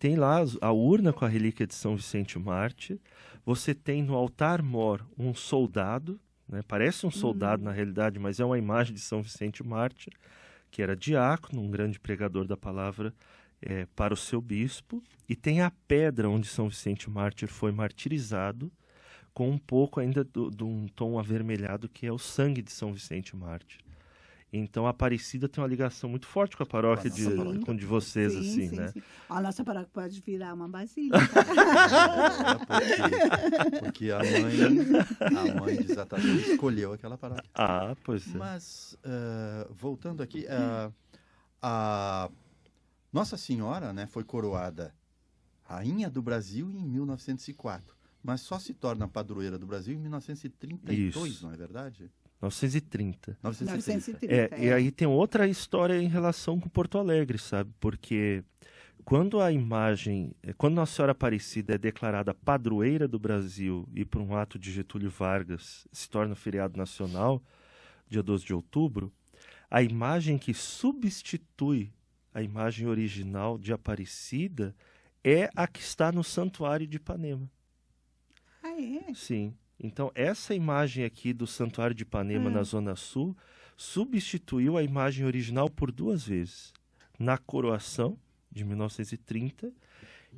tem lá a urna com a relíquia de São Vicente Mártir. Você tem no altar-mor um soldado, né? Parece um soldado na realidade, mas é uma imagem de São Vicente Mártir, que era diácono, um grande pregador da palavra para o seu bispo, e tem a pedra onde São Vicente Mártir foi martirizado, com um pouco ainda de um tom avermelhado, que é o sangue de São Vicente Mártir. Então, a Aparecida tem uma ligação muito forte com a paróquia de vocês, sim, assim, sim, né? Sim. A nossa paróquia pode virar uma basílica. Porque a mãe de Zatador escolheu aquela paróquia. Ah, pois é. Mas, voltando aqui, a Nossa Senhora, né, foi coroada Rainha do Brasil em 1904, mas só se torna padroeira do Brasil em 1932, Isso. Não é verdade? 1930. 1930. E aí tem outra história em relação com Porto Alegre, sabe? Porque quando Nossa Senhora Aparecida é declarada padroeira do Brasil e por um ato de Getúlio Vargas se torna feriado nacional, dia 12 de outubro, a imagem que substitui a imagem original de Aparecida é a que está no Santuário de Ipanema. Ah, é? Sim. Então, essa imagem aqui do Santuário de Ipanema, na Zona Sul, substituiu a imagem original por 2 vezes. Na coroação, de 1930,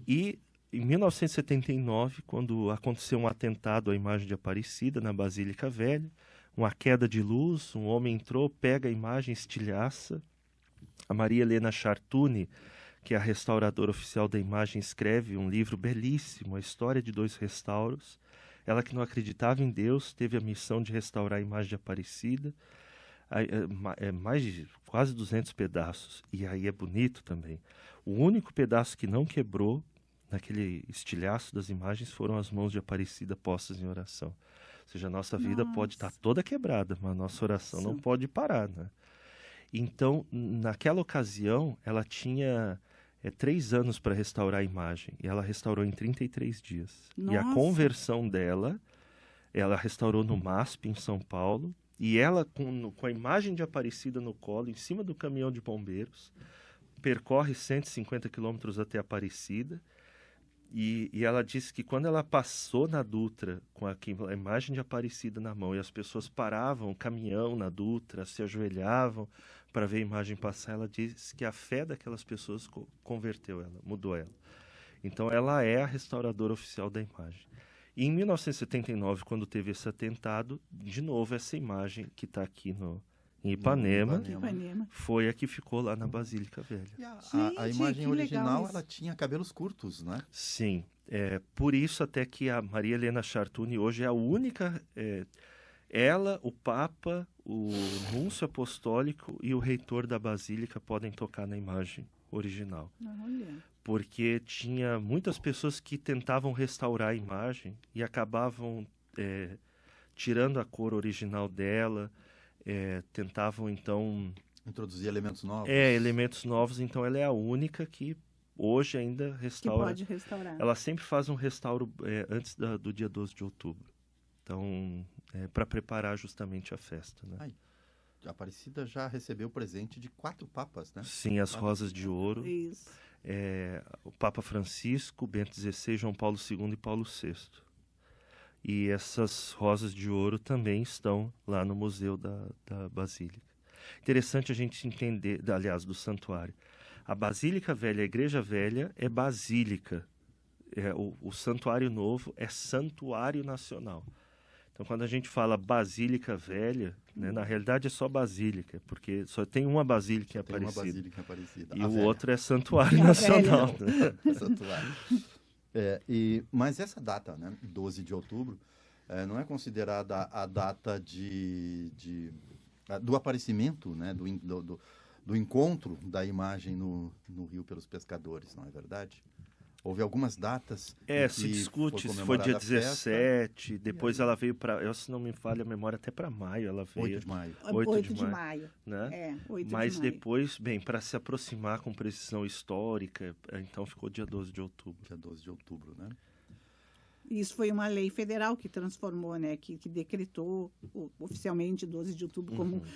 e em 1979, quando aconteceu um atentado à imagem de Aparecida, na Basílica Velha, uma queda de luz, um homem entrou, pega a imagem, estilhaça. A Maria Helena Chartuni, que é a restauradora oficial da imagem, escreve um livro belíssimo, A História de 2 Restauros. Ela, que não acreditava em Deus, teve a missão de restaurar a imagem de Aparecida. Mais de quase 200 pedaços. E aí é bonito também. O único pedaço que não quebrou, naquele estilhaço das imagens, foram as mãos de Aparecida postas em oração. Ou seja, a nossa vida pode estar toda quebrada, mas a nossa oração não pode parar, né? Então, naquela ocasião, ela tinha 3 anos para restaurar a imagem. E ela restaurou em 33 dias. Nossa. E a conversão dela, ela restaurou no MASP, em São Paulo. E ela, com a imagem de Aparecida no colo, em cima do caminhão de bombeiros, percorre 150 quilômetros até Aparecida. E ela disse que quando ela passou na Dutra, com a imagem de Aparecida na mão, e as pessoas paravam o caminhão na Dutra, se ajoelhavam para ver a imagem passar, ela disse que a fé daquelas pessoas converteu ela, mudou ela. Então, ela é a restauradora oficial da imagem. E em 1979, quando teve esse atentado, de novo, essa imagem que está aqui em Ipanema, foi a que ficou lá na Basílica Velha. E a imagem original, ela tinha cabelos curtos, né? Sim. Por isso até que a Maria Helena Chartuni hoje é a única... ela, o Papa, o Núncio Apostólico e o reitor da Basílica podem tocar na imagem original. Olha. Porque tinha muitas pessoas que tentavam restaurar a imagem e acabavam tirando a cor original dela, tentavam, então... introduzir elementos novos. Elementos novos. Então, ela é a única que hoje ainda restaura. Que pode restaurar. Ela sempre faz um restauro antes do dia 12 de outubro. Então, para preparar justamente a festa, né? A Aparecida já recebeu presente de 4 papas, né? Sim, as rosas de ouro. Isso. O Papa Francisco, Bento XVI, João Paulo II e Paulo VI. E essas rosas de ouro também estão lá no Museu da Basílica. Interessante a gente entender, aliás, do santuário. A Basílica Velha, a Igreja Velha, é basílica. O Santuário Novo é Santuário Nacional. Então, quando a gente fala Basílica Velha, né, na realidade é só Basílica, porque só tem uma Basílica em Aparecida. E o outro é Santuário Nacional. Né? Santuário. Mas essa data, né, 12 de outubro, não é considerada a data do aparecimento, né, do encontro da imagem no rio pelos pescadores, não é verdade? Houve algumas datas se discute se foi dia 17, depois ela veio para, se não me falha a memória, até para maio ela veio. 8 de maio. Né? 8 Mas de maio. depois, para se aproximar com precisão histórica, então ficou dia 12 de outubro. Dia 12 de outubro, né? Isso foi uma lei federal que transformou, né, que decretou oficialmente 12 de outubro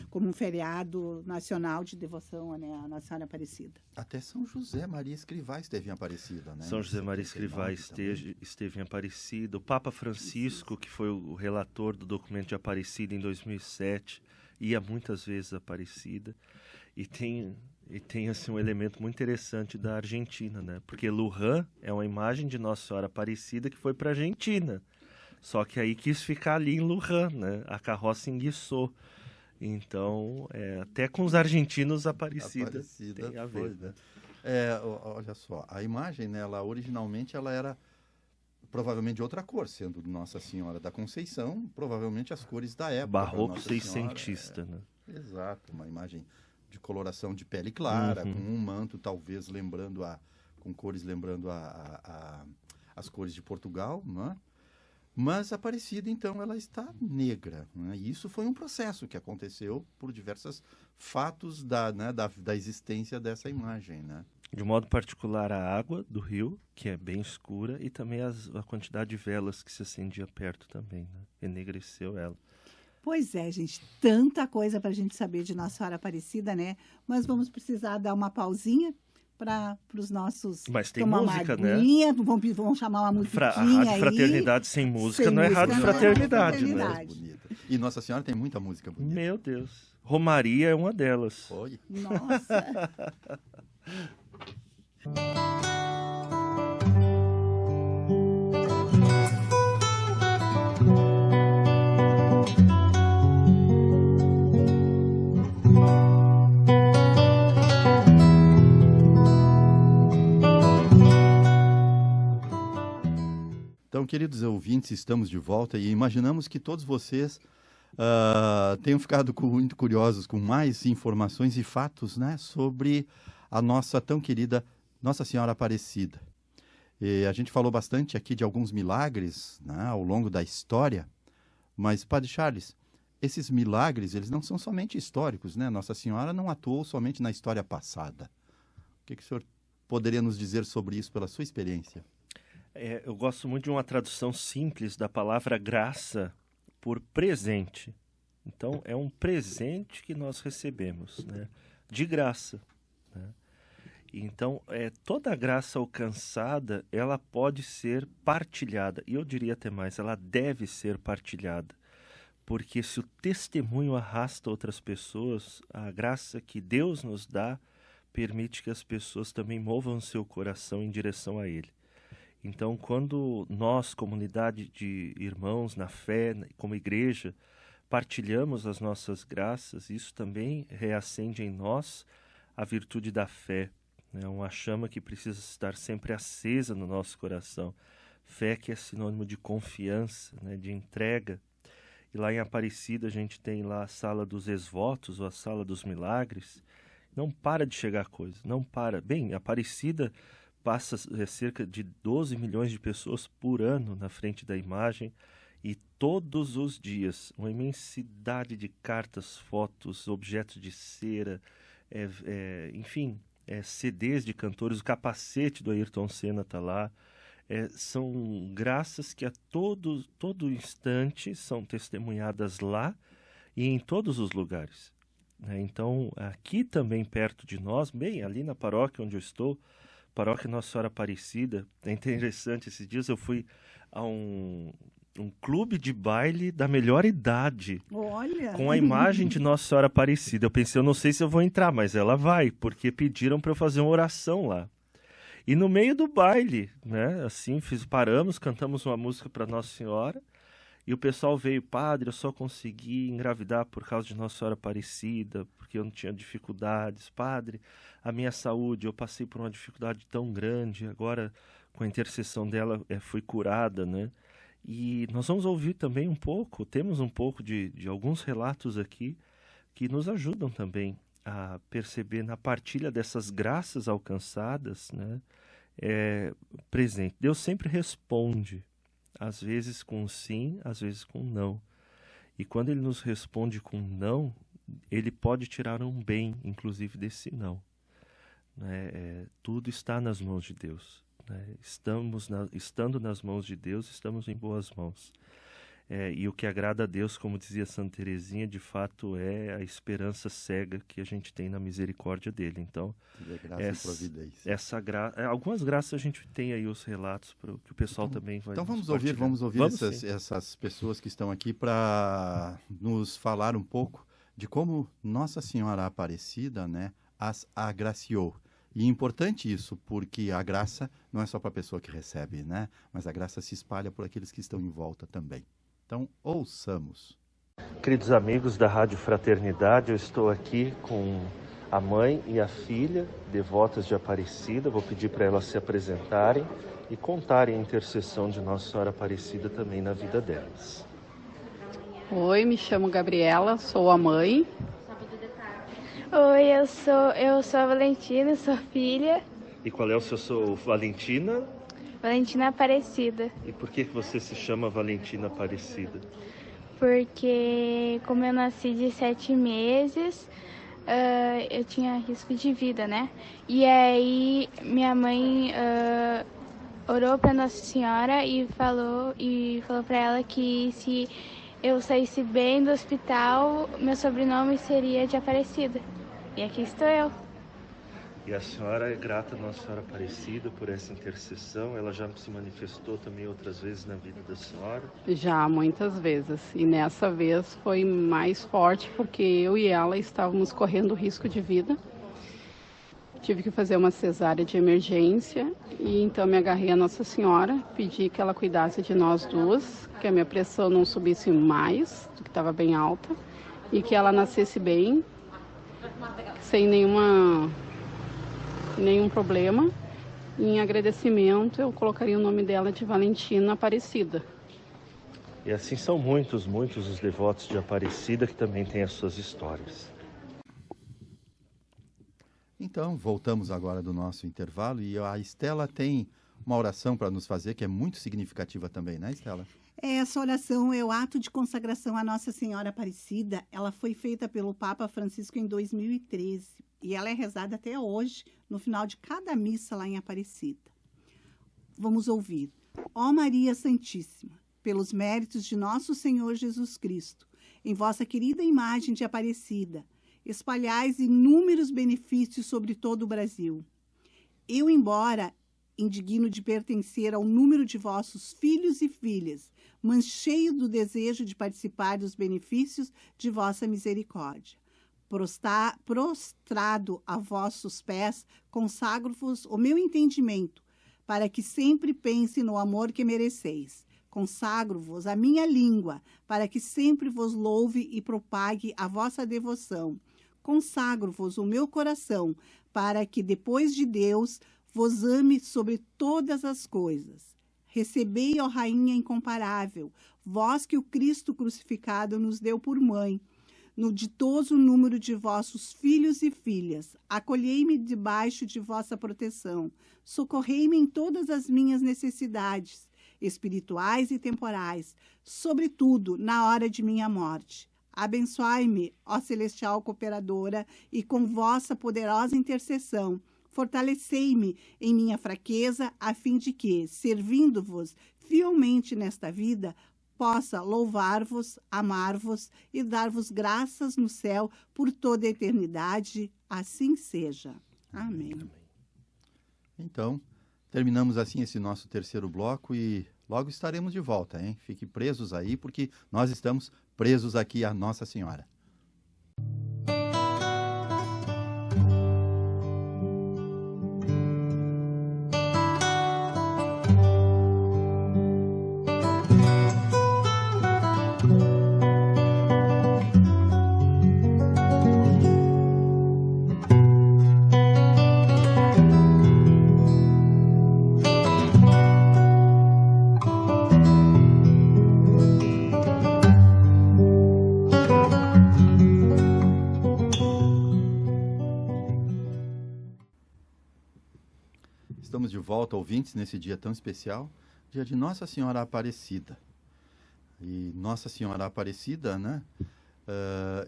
como um feriado nacional de devoção, né, à Nossa Senhora Aparecida. Até São José Maria Escrivá esteve em Aparecida, né? São José Maria Escrivá esteve em Aparecida. O Papa Francisco, que foi o relator do documento de Aparecida em 2007, ia muitas vezes a Aparecida. E tem assim, um elemento muito interessante da Argentina, né? Porque Luján é uma imagem de Nossa Senhora Aparecida que foi para a Argentina. Só que aí quis ficar ali em Luján, né? A carroça enguiçou. Então, até com os argentinos Aparecida tem a ver. Foi, né? Olha só, a imagem, né, originalmente ela era provavelmente de outra cor, sendo Nossa Senhora da Conceição, provavelmente as cores da época. Barroco seiscentista, né? Exato, uma imagem de coloração de pele clara, com um manto talvez com cores lembrando as cores de Portugal, né? Mas Aparecida, então, ela está negra, né? E isso foi um processo que aconteceu por diversos fatos da existência dessa imagem, né? De modo particular, a água do rio, que é bem escura, e também a quantidade de velas que se acendia perto também, né? Enegreceu ela. Pois é, gente, tanta coisa para a gente saber de Nossa Senhora Aparecida, né? Mas vamos precisar dar uma pausinha para os nossos... Mas tem música, né? Vamos chamar uma musiquinha a Rádio Fraternidade sem música não é Rádio Fraternidade, né? E Nossa Senhora tem muita música bonita. Meu Deus. Romaria é uma delas. Oi. Nossa. Então, queridos ouvintes, estamos de volta e imaginamos que todos vocês tenham ficado muito curiosos com mais informações e fatos, né, sobre a nossa tão querida Nossa Senhora Aparecida. E a gente falou bastante aqui de alguns milagres, né, ao longo da história, mas, Padre Charles, esses milagres, eles não são somente históricos, né? Nossa Senhora não atuou somente na história passada. O que o senhor poderia nos dizer sobre isso pela sua experiência? Eu gosto muito de uma tradução simples da palavra graça por presente. Então, é um presente que nós recebemos, né? De graça, né? Então, toda a graça alcançada, ela pode ser partilhada. E eu diria até mais, ela deve ser partilhada. Porque se o testemunho arrasta outras pessoas, a graça que Deus nos dá permite que as pessoas também movam seu coração em direção a Ele. Então, quando nós, comunidade de irmãos na fé, como igreja, partilhamos as nossas graças, isso também reacende em nós a virtude da fé. É uma chama que precisa estar sempre acesa no nosso coração. Fé que é sinônimo de confiança, né, de entrega. E lá em Aparecida a gente tem lá a sala dos exvotos, ou a sala dos milagres. Não para de chegar coisa, não para. Bem, Aparecida passa cerca de 12 milhões de pessoas por ano na frente da imagem e todos os dias uma imensidade de cartas, fotos, objetos de cera, enfim, CDs de cantores, o capacete do Ayrton Senna está lá. São graças que a todo instante são testemunhadas lá e em todos os lugares. Então, aqui também perto de nós, bem ali na paróquia onde eu estou, Paróquia Nossa Senhora Aparecida, é interessante, esses dias eu fui a um clube de baile da melhor idade. Olha! Com a imagem de Nossa Senhora Aparecida. Eu pensei, eu não sei se eu vou entrar, mas ela vai, porque pediram para eu fazer uma oração lá. E no meio do baile, né, assim, paramos, cantamos uma música para Nossa Senhora, e o pessoal veio, padre, eu só consegui engravidar por causa de Nossa Senhora Aparecida, porque eu não tinha dificuldades. Padre, a minha saúde, eu passei por uma dificuldade tão grande, agora com a intercessão dela fui curada, né? E nós vamos ouvir também um pouco, temos um pouco de alguns relatos aqui que nos ajudam também a perceber na partilha dessas graças alcançadas, né? Presente. Deus sempre responde, às vezes com sim, às vezes com não. E quando Ele nos responde com não, Ele pode tirar um bem, inclusive, desse não. Tudo está nas mãos de Deus. né? Estando nas mãos de Deus, estamos em boas mãos. E o que agrada a Deus, como dizia Santa Teresinha, de fato é a esperança cega que a gente tem na misericórdia dele. Então, algumas graças a gente tem aí os relatos que o pessoal também vai. Então vamos ouvir essas pessoas que estão aqui para nos falar um pouco de como Nossa Senhora Aparecida, né, as agraciou. E é importante isso, porque a graça não é só para a pessoa que recebe, né, mas a graça se espalha por aqueles que estão em volta também. Então, ouçamos. Queridos amigos da Rádio Fraternidade, eu estou aqui com a mãe e a filha, devotas de Aparecida. Vou pedir para elas se apresentarem e contarem a intercessão de Nossa Senhora Aparecida também na vida delas. Oi, me chamo Gabriela, sou a mãe. Oi, eu sou a Valentina, sou filha. E qual é o seu? Sou Valentina? Valentina Aparecida. E por que você se chama Valentina Aparecida? Porque como eu nasci de 7 meses, eu tinha risco de vida, né? E aí minha mãe orou para Nossa Senhora e falou para ela que se eu saísse bem do hospital, meu sobrenome seria de Aparecida. E aqui estou eu. E a senhora é grata a Nossa Senhora Aparecida por essa intercessão? Ela já se manifestou também outras vezes na vida da senhora? Já, muitas vezes. E nessa vez foi mais forte porque eu e ela estávamos correndo risco de vida. Tive que fazer uma cesárea de emergência e então me agarrei a Nossa Senhora, pedi que ela cuidasse de nós duas, que a minha pressão não subisse mais, que estava bem alta, e que ela nascesse bem, sem nenhum problema. Em agradecimento, eu colocaria o nome dela de Valentina Aparecida. E assim são muitos os devotos de Aparecida que também têm as suas histórias. Então, voltamos agora do nosso intervalo e a Estela tem uma oração para nos fazer que é muito significativa também, né, Estela? Essa oração é o ato de consagração à Nossa Senhora Aparecida. Ela foi feita pelo Papa Francisco em 2013 e ela é rezada até hoje, no final de cada missa lá em Aparecida. Vamos ouvir. Ó Maria Santíssima, pelos méritos de nosso Senhor Jesus Cristo, em vossa querida imagem de Aparecida, espalhais inúmeros benefícios sobre todo o Brasil. Eu, embora indigno de pertencer ao número de vossos filhos e filhas, mas cheio do desejo de participar dos benefícios de vossa misericórdia. Prostrado a vossos pés, consagro-vos o meu entendimento, para que sempre pense no amor que mereceis. Consagro-vos a minha língua, para que sempre vos louve e propague a vossa devoção. Consagro-vos o meu coração, para que, depois de Deus, vos ame sobre todas as coisas. Recebei, ó Rainha incomparável, vós que o Cristo crucificado nos deu por mãe, no ditoso número de vossos filhos e filhas, acolhei-me debaixo de vossa proteção, socorrei-me em todas as minhas necessidades, espirituais e temporais, sobretudo na hora de minha morte. Abençoai-me, ó celestial cooperadora, e com vossa poderosa intercessão, fortalecei-me em minha fraqueza, a fim de que, servindo-vos fielmente nesta vida, possa louvar-vos, amar-vos e dar-vos graças no céu por toda a eternidade. Assim seja. Amém. Então, terminamos assim esse nosso terceiro bloco e logo estaremos de volta, hein? Fiquem presos aí, porque nós estamos presos aqui à Nossa Senhora. Estamos de volta, ouvintes, nesse dia tão especial, dia de Nossa Senhora Aparecida. E Nossa Senhora Aparecida, né?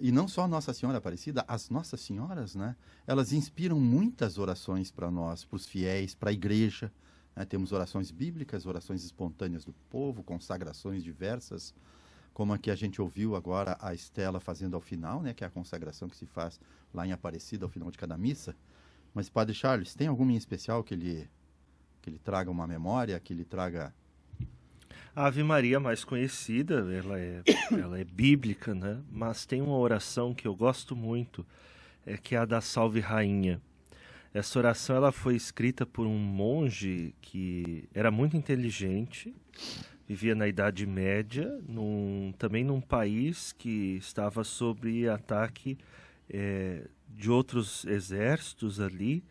E não só Nossa Senhora Aparecida, as Nossas Senhoras, né? Elas inspiram muitas orações para nós, para os fiéis, para a igreja, Temos orações bíblicas, orações espontâneas do povo, consagrações diversas, como a que a gente ouviu agora a Estela fazendo ao final, né, que é a consagração que se faz lá em Aparecida ao final de cada missa. Mas, Padre Charles, tem alguma em especial que ele traga uma memória, que ele traga... A Ave Maria mais conhecida, ela é bíblica, né? Mas tem uma oração que eu gosto muito, que é a da Salve Rainha. Essa oração ela foi escrita por um monge que era muito inteligente, vivia na Idade Média, também num país que estava sob ataque de outros exércitos ali.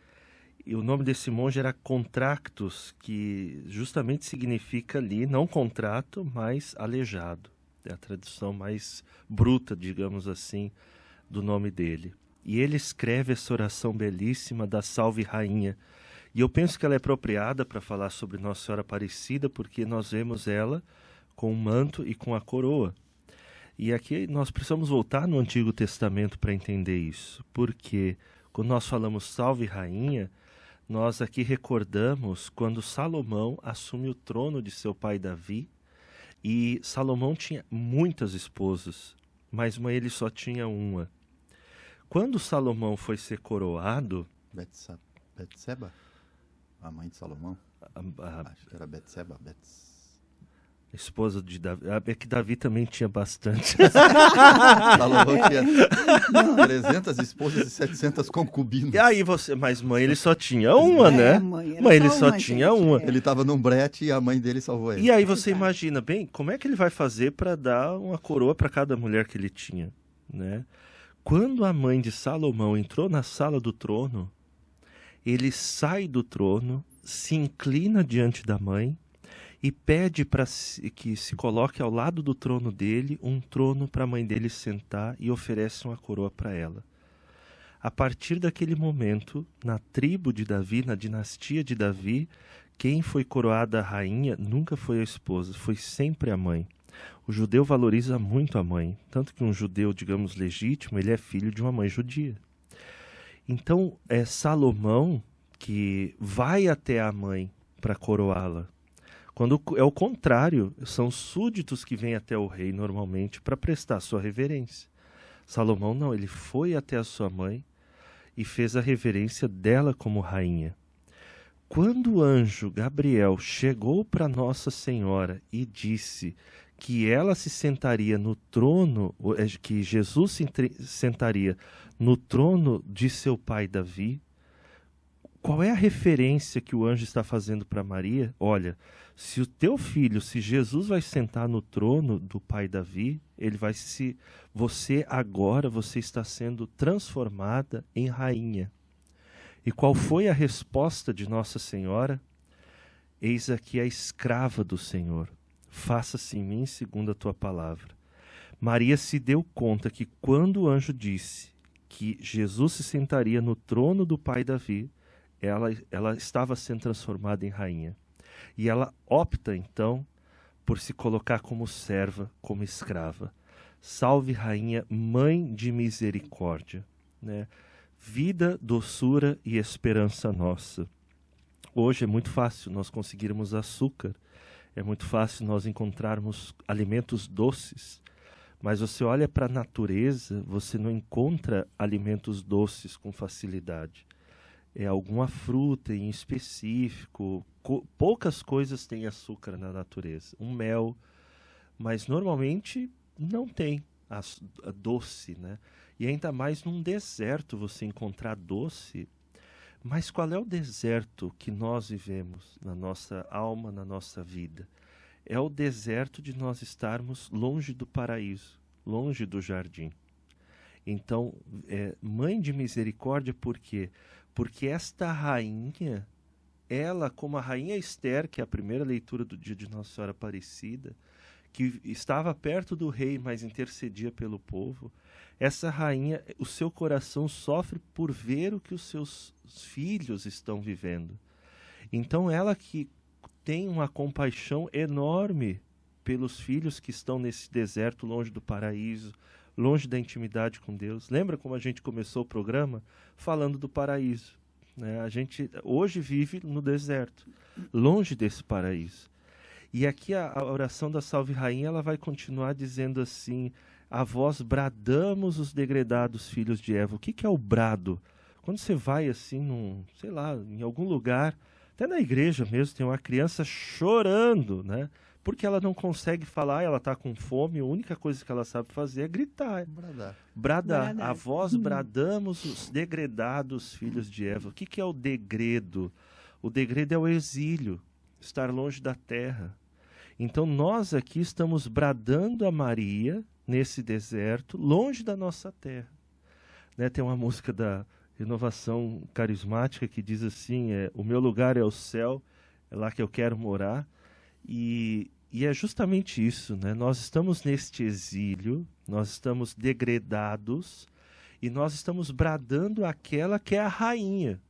E o nome desse monge era Contractus, que justamente significa ali, não contrato, mas aleijado. É a tradução mais bruta, digamos assim, do nome dele. E ele escreve essa oração belíssima da Salve Rainha. E eu penso que ela é apropriada para falar sobre Nossa Senhora Aparecida, porque nós vemos ela com o manto e com a coroa. E aqui nós precisamos voltar no Antigo Testamento para entender isso. Porque quando nós falamos Salve Rainha, nós aqui recordamos quando Salomão assume o trono de seu pai Davi, e Salomão tinha muitas esposas, mas ele só tinha uma. Quando Salomão foi ser coroado... Betseba? A mãe de Salomão? Acho que era Betseba. Esposa de Davi. É que Davi também tinha bastante. Salomão tinha 300 esposas e 700 concubinas. E aí mas mãe ele só tinha uma, né? Mãe ele só tinha uma. Ele estava num brete e a mãe dele salvou ele. E aí você imagina, bem, como é que ele vai fazer para dar uma coroa para cada mulher que ele tinha, né? Quando a mãe de Salomão entrou na sala do trono, ele sai do trono, se inclina diante da mãe e pede para que se coloque ao lado do trono dele um trono para a mãe dele sentar, e oferece uma coroa para ela. A partir daquele momento, na tribo de Davi, na dinastia de Davi, quem foi coroada a rainha nunca foi a esposa, foi sempre a mãe. O judeu valoriza muito a mãe, tanto que um judeu, digamos, legítimo, ele é filho de uma mãe judia. Então, é Salomão que vai até a mãe para coroá-la. Quando é o contrário, são súditos que vêm até o rei normalmente para prestar sua reverência. Salomão não, ele foi até a sua mãe e fez a reverência dela como rainha. Quando o anjo Gabriel chegou para Nossa Senhora e disse que ela se sentaria no trono, que Jesus se sentaria no trono de seu pai Davi, qual é a referência que o anjo está fazendo para Maria? Olha, se o teu filho, se Jesus vai sentar no trono do pai Davi, você está sendo transformada em rainha. E qual foi a resposta de Nossa Senhora? Eis aqui a escrava do Senhor. Faça-se em mim segundo a tua palavra. Maria se deu conta que quando o anjo disse que Jesus se sentaria no trono do pai Davi, ela estava sendo transformada em rainha. E ela opta, então, por se colocar como serva, como escrava. Salve, rainha, mãe de misericórdia, né? Vida, doçura e esperança nossa. Hoje é muito fácil nós conseguirmos açúcar, é muito fácil nós encontrarmos alimentos doces, mas você olha para a natureza, você não encontra alimentos doces com facilidade. É alguma fruta em específico, poucas coisas têm açúcar na natureza. Um mel, mas normalmente não tem a doce, né? E ainda mais num deserto você encontrar doce. Mas qual é o deserto que nós vivemos na nossa alma, na nossa vida? É o deserto de nós estarmos longe do paraíso, longe do jardim. Então, mãe de misericórdia, por quê? Porque esta rainha, ela, como a rainha Esther, que é a primeira leitura do dia de Nossa Senhora Aparecida, que estava perto do rei, mas intercedia pelo povo, essa rainha, o seu coração sofre por ver o que os seus filhos estão vivendo. Então ela que tem uma compaixão enorme pelos filhos que estão nesse deserto, longe do paraíso, longe da intimidade com Deus. Lembra como a gente começou o programa falando do paraíso, né? A gente hoje vive no deserto, longe desse paraíso. E aqui a oração da Salve Rainha, ela vai continuar dizendo assim: a vós bradamos os degredados filhos de Eva. O que é o brado? Quando você vai assim, sei lá, em algum lugar, até na igreja mesmo, tem uma criança chorando, né? Porque ela não consegue falar, ela está com fome, a única coisa que ela sabe fazer é gritar. Bradar. A vós bradamos os degredados filhos de Eva. O que é o degredo? O degredo é o exílio, estar longe da terra. Então nós aqui estamos bradando a Maria nesse deserto, longe da nossa terra. Né? Tem uma música da Renovação Carismática que diz assim, o meu lugar é o céu, é lá que eu quero morar. E é justamente isso, né? Nós estamos neste exílio, nós estamos degredados e nós estamos bradando aquela que é a rainha,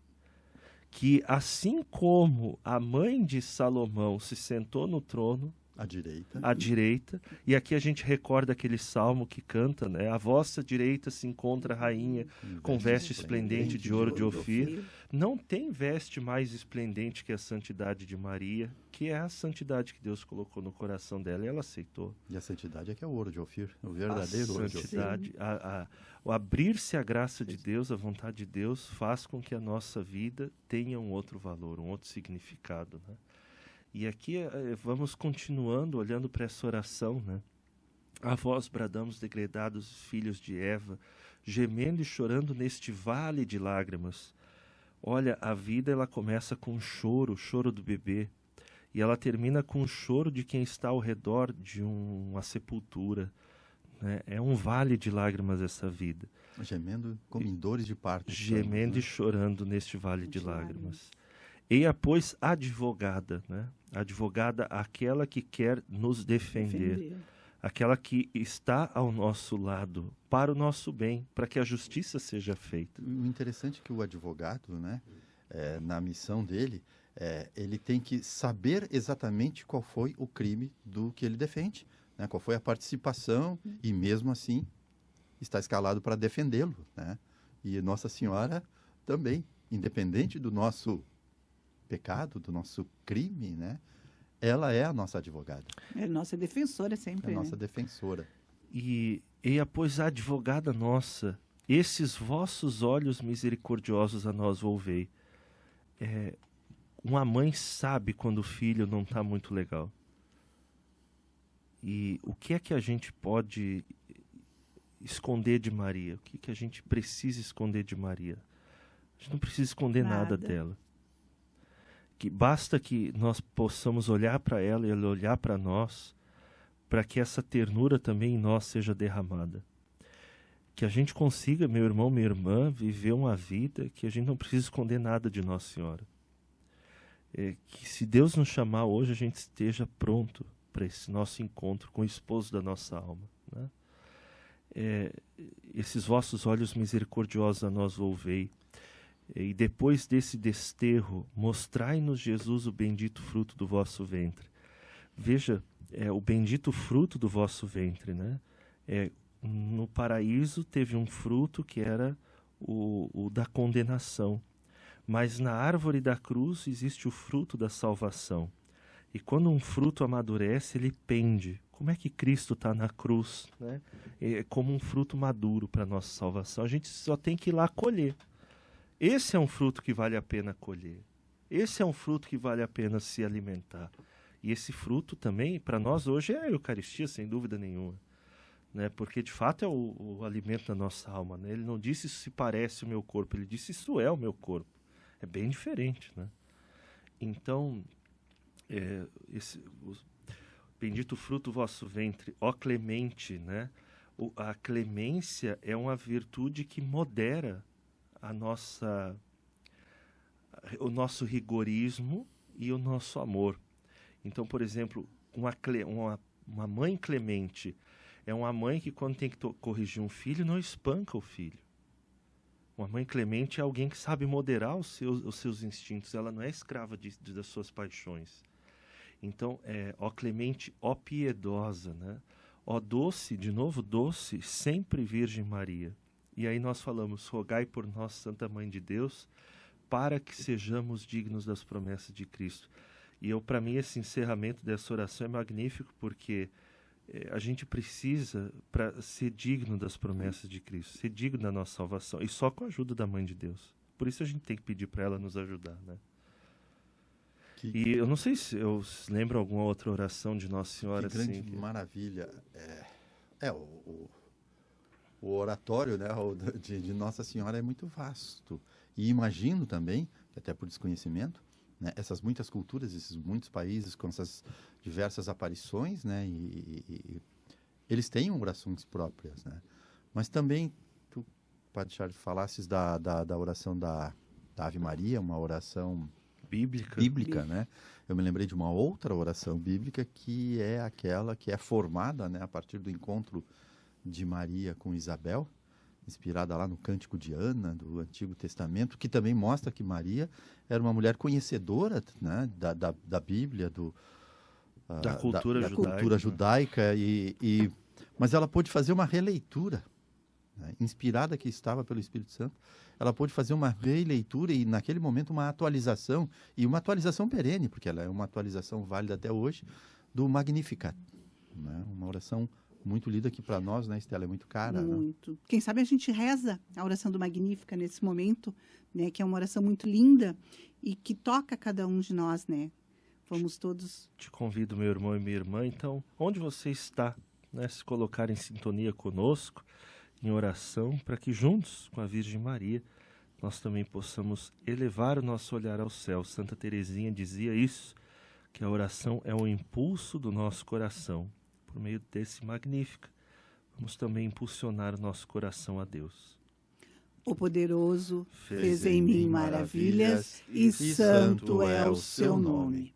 que assim como a mãe de Salomão se sentou no trono, à direita, e aqui a gente recorda aquele salmo que canta, né? À vossa direita se encontra a rainha com veste esplendente de ouro de Ofir. Não tem veste mais esplendente que a santidade de Maria, que é a santidade que Deus colocou no coração dela e ela aceitou. E a santidade é que é o ouro de Ofir, o verdadeiro ouro de Ofir. O abrir-se à graça de Deus, a vontade de Deus, faz com que a nossa vida tenha um outro valor, um outro significado, né? E aqui vamos continuando, olhando para essa oração, né? A vós bradamos degredados filhos de Eva, gemendo e chorando neste vale de lágrimas. Olha, a vida ela começa com o choro do bebê, e ela termina com o choro de quem está ao redor de uma sepultura. Né? É um vale de lágrimas essa vida. Gemendo como em dores de parto. Gemendo e chorando neste vale de lágrimas. Eia, pois, advogada, né? Advogada, aquela que quer nos defender, aquela que está ao nosso lado, para o nosso bem, para que a justiça seja feita. O interessante é que o advogado, né, na missão dele, ele tem que saber exatamente qual foi o crime do que ele defende, né? Qual foi a participação, e mesmo assim está escalado para defendê-lo, né? E Nossa Senhora também, independente do nosso pecado, do nosso crime, né? Ela é a nossa advogada. É nossa defensora sempre. É nossa defensora. E pois a advogada nossa, esses vossos olhos misericordiosos a nós volvei. Uma mãe sabe quando o filho não está muito legal. E o que é que a gente pode esconder de Maria? O que a gente precisa esconder de Maria? A gente não precisa esconder nada dela. Que basta que nós possamos olhar para ela e ela olhar para nós, para que essa ternura também em nós seja derramada. Que a gente consiga, meu irmão, minha irmã, viver uma vida que a gente não precisa esconder nada de Nossa Senhora. Que se Deus nos chamar hoje, a gente esteja pronto para esse nosso encontro com o esposo da nossa alma, né? Esses vossos olhos misericordiosos a nós volvei. E depois desse desterro, mostrai-nos, Jesus, o bendito fruto do vosso ventre. Veja, o bendito fruto do vosso ventre, né? No paraíso teve um fruto que era o da condenação. Mas na árvore da cruz existe o fruto da salvação. E quando um fruto amadurece, ele pende. Como é que Cristo está na cruz, né? É como um fruto maduro para a nossa salvação. A gente só tem que ir lá colher. Esse é um fruto que vale a pena colher. Esse é um fruto que vale a pena se alimentar. E esse fruto também, para nós hoje, é a Eucaristia, sem dúvida nenhuma. Né? Porque, de fato, é o alimento da nossa alma. Né? Ele não disse isso se parece o meu corpo, ele disse isso é o meu corpo. É bem diferente. Né? Então, o bendito fruto do vosso ventre, ó clemente, né? A clemência é uma virtude que modera o nosso rigorismo e o nosso amor. Então, por exemplo, uma mãe clemente é uma mãe que, quando tem que corrigir um filho, não espanca o filho. Uma mãe clemente é alguém que sabe moderar os seus instintos. Ela não é escrava das suas paixões. Então, ó clemente, ó piedosa, né? Ó doce, de novo doce, sempre Virgem Maria. E aí nós falamos, rogai por nós, Santa Mãe de Deus, para que sejamos dignos das promessas de Cristo. E para mim, esse encerramento dessa oração é magnífico, porque a gente precisa, para ser digno das promessas de Cristo, ser digno da nossa salvação, e só com a ajuda da Mãe de Deus. Por isso a gente tem que pedir para ela nos ajudar, né? E eu não sei se eu lembro alguma outra oração de Nossa Senhora. Que grande assim, maravilha. O oratório, né, de Nossa Senhora é muito vasto. E imagino também, até por desconhecimento, né, essas muitas culturas, esses muitos países com essas diversas aparições, né, e eles têm orações próprias, né? Mas também, tu, Padre Charles, falasses da oração da Ave Maria, uma oração bíblica, né? Eu me lembrei de uma outra oração bíblica que é aquela que é formada, né, a partir do encontro de Maria com Isabel, inspirada lá no Cântico de Ana, do Antigo Testamento, que também mostra que Maria era uma mulher conhecedora, né, da Bíblia, da cultura judaica, mas ela pôde fazer uma releitura, né, inspirada que estava pelo Espírito Santo. Ela pôde fazer uma releitura e, naquele momento, uma atualização, e uma atualização perene, porque ela é uma atualização válida até hoje, do Magnificat, né? Uma oração muito lida que para nós, né, Estela, é muito cara. Muito. Né? Quem sabe a gente reza a oração do Magnífica nesse momento, né, que é uma oração muito linda e que toca cada um de nós, né? Vamos todos... Te convido, meu irmão e minha irmã, então, onde você está, né, se colocar em sintonia conosco, em oração, para que juntos com a Virgem Maria nós também possamos elevar o nosso olhar ao céu. Santa Teresinha dizia isso, que a oração é o impulso do nosso coração. Por meio desse Magnífica, vamos também impulsionar o nosso coração a Deus. O poderoso fez em mim maravilhas, e santo é o seu nome.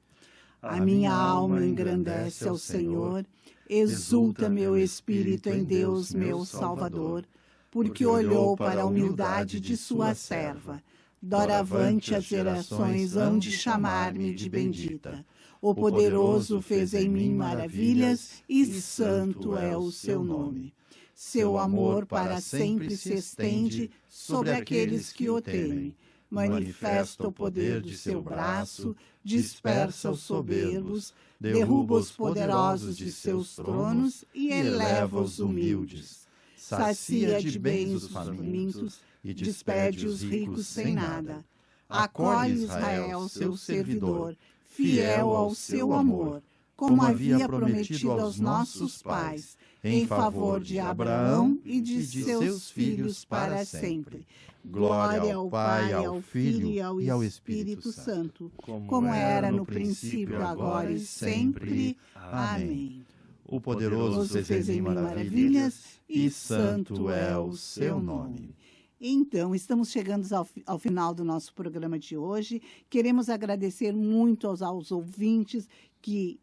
A minha alma engrandece ao Senhor, exulta meu espírito em Deus, meu Salvador, porque olhou para a humildade de sua serva. Doravante as gerações hão de chamar-me de bendita. O poderoso fez em mim maravilhas, e santo é o seu nome. Seu amor para sempre se estende sobre aqueles que o temem. Manifesta o poder de seu braço, dispersa os soberbos, derruba os poderosos de seus tronos e eleva os humildes. Sacia de bens os famintos e despede os ricos sem nada. Acolhe Israel, seu servidor, fiel ao seu amor, como havia prometido aos nossos pais, em favor de Abraão e de seus filhos para sempre. Glória ao Pai, ao Filho e ao Espírito Santo, como era no princípio, agora e sempre. Amém. O poderoso fez em mim maravilhas, e santo é o seu nome. Então, estamos chegando ao final do nosso programa de hoje. Queremos agradecer muito aos ouvintes que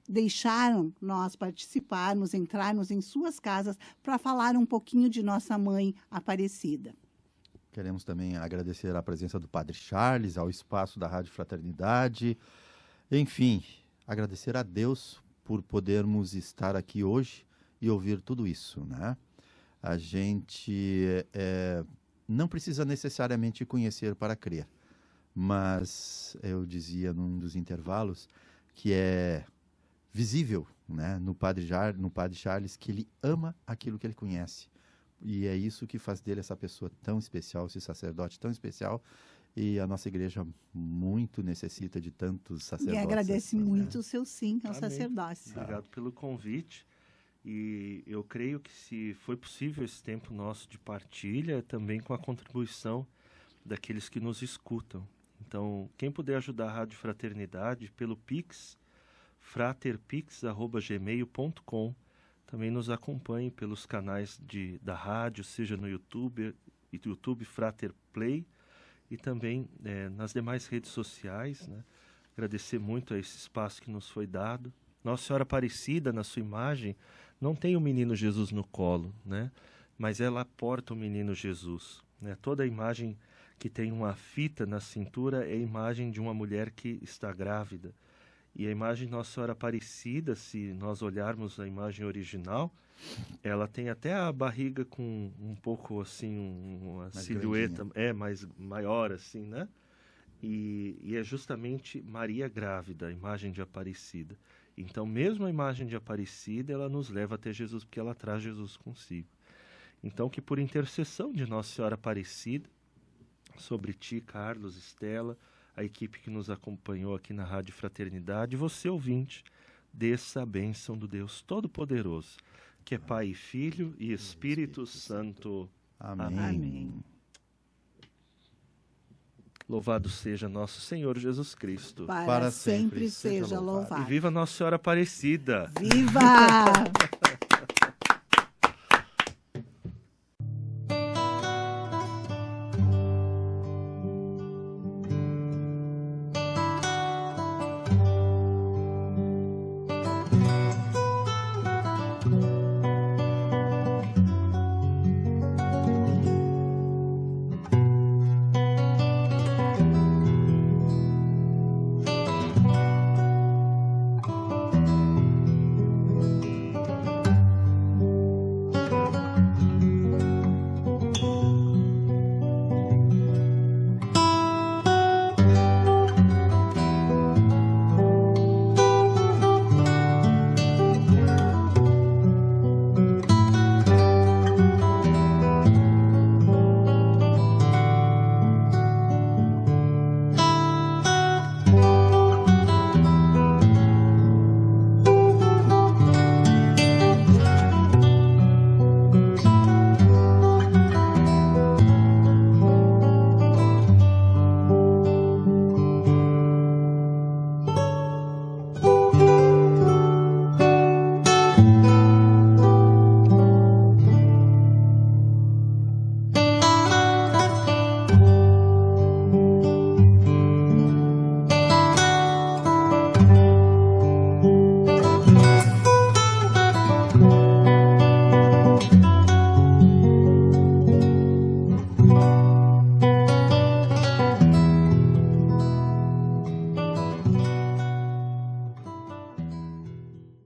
deixaram nós participarmos, entrarmos em suas casas para falar um pouquinho de nossa Mãe Aparecida. Queremos também agradecer a presença do Padre Charles, ao espaço da Rádio Fraternidade. Enfim, agradecer a Deus por podermos estar aqui hoje e ouvir tudo isso, né? A gente não precisa necessariamente conhecer para crer, mas eu dizia num dos intervalos que é visível, né, no Padre Charles, que ele ama aquilo que ele conhece. E é isso que faz dele essa pessoa tão especial, esse sacerdote tão especial. E a nossa igreja muito necessita de tantos sacerdotes. E agradece muito o seu sim ao Amém. Sacerdócio. Obrigado pelo convite. E eu creio que se foi possível esse tempo nosso de partilha, também com a contribuição daqueles que nos escutam. Então, quem puder ajudar a Rádio Fraternidade pelo Pix, fraterpix@gmail.com. Também nos acompanhe pelos canais da rádio, seja no YouTube Frater Play, e também nas demais redes sociais, né? Agradecer muito a esse espaço que nos foi dado. Nossa Senhora Aparecida, na sua imagem, não tem o menino Jesus no colo, né? Mas ela porta o menino Jesus, né? Toda a imagem que tem uma fita na cintura é a imagem de uma mulher que está grávida. E a imagem de Nossa Senhora Aparecida, se nós olharmos a imagem original, ela tem até a barriga com um pouco assim, uma silhueta maior assim, né? E é justamente Maria grávida, a imagem de Aparecida. Então, mesmo a imagem de Aparecida, ela nos leva até Jesus, porque ela traz Jesus consigo. Então, que por intercessão de Nossa Senhora Aparecida, sobre ti, Carlos, Estela, a equipe que nos acompanhou aqui na Rádio Fraternidade, você, ouvinte, desça a bênção do Deus Todo-Poderoso, que é Pai, Filho e Espírito Santo. Amém. Amém. Louvado seja nosso Senhor Jesus Cristo. Para sempre seja louvado. E viva Nossa Senhora Aparecida! Viva!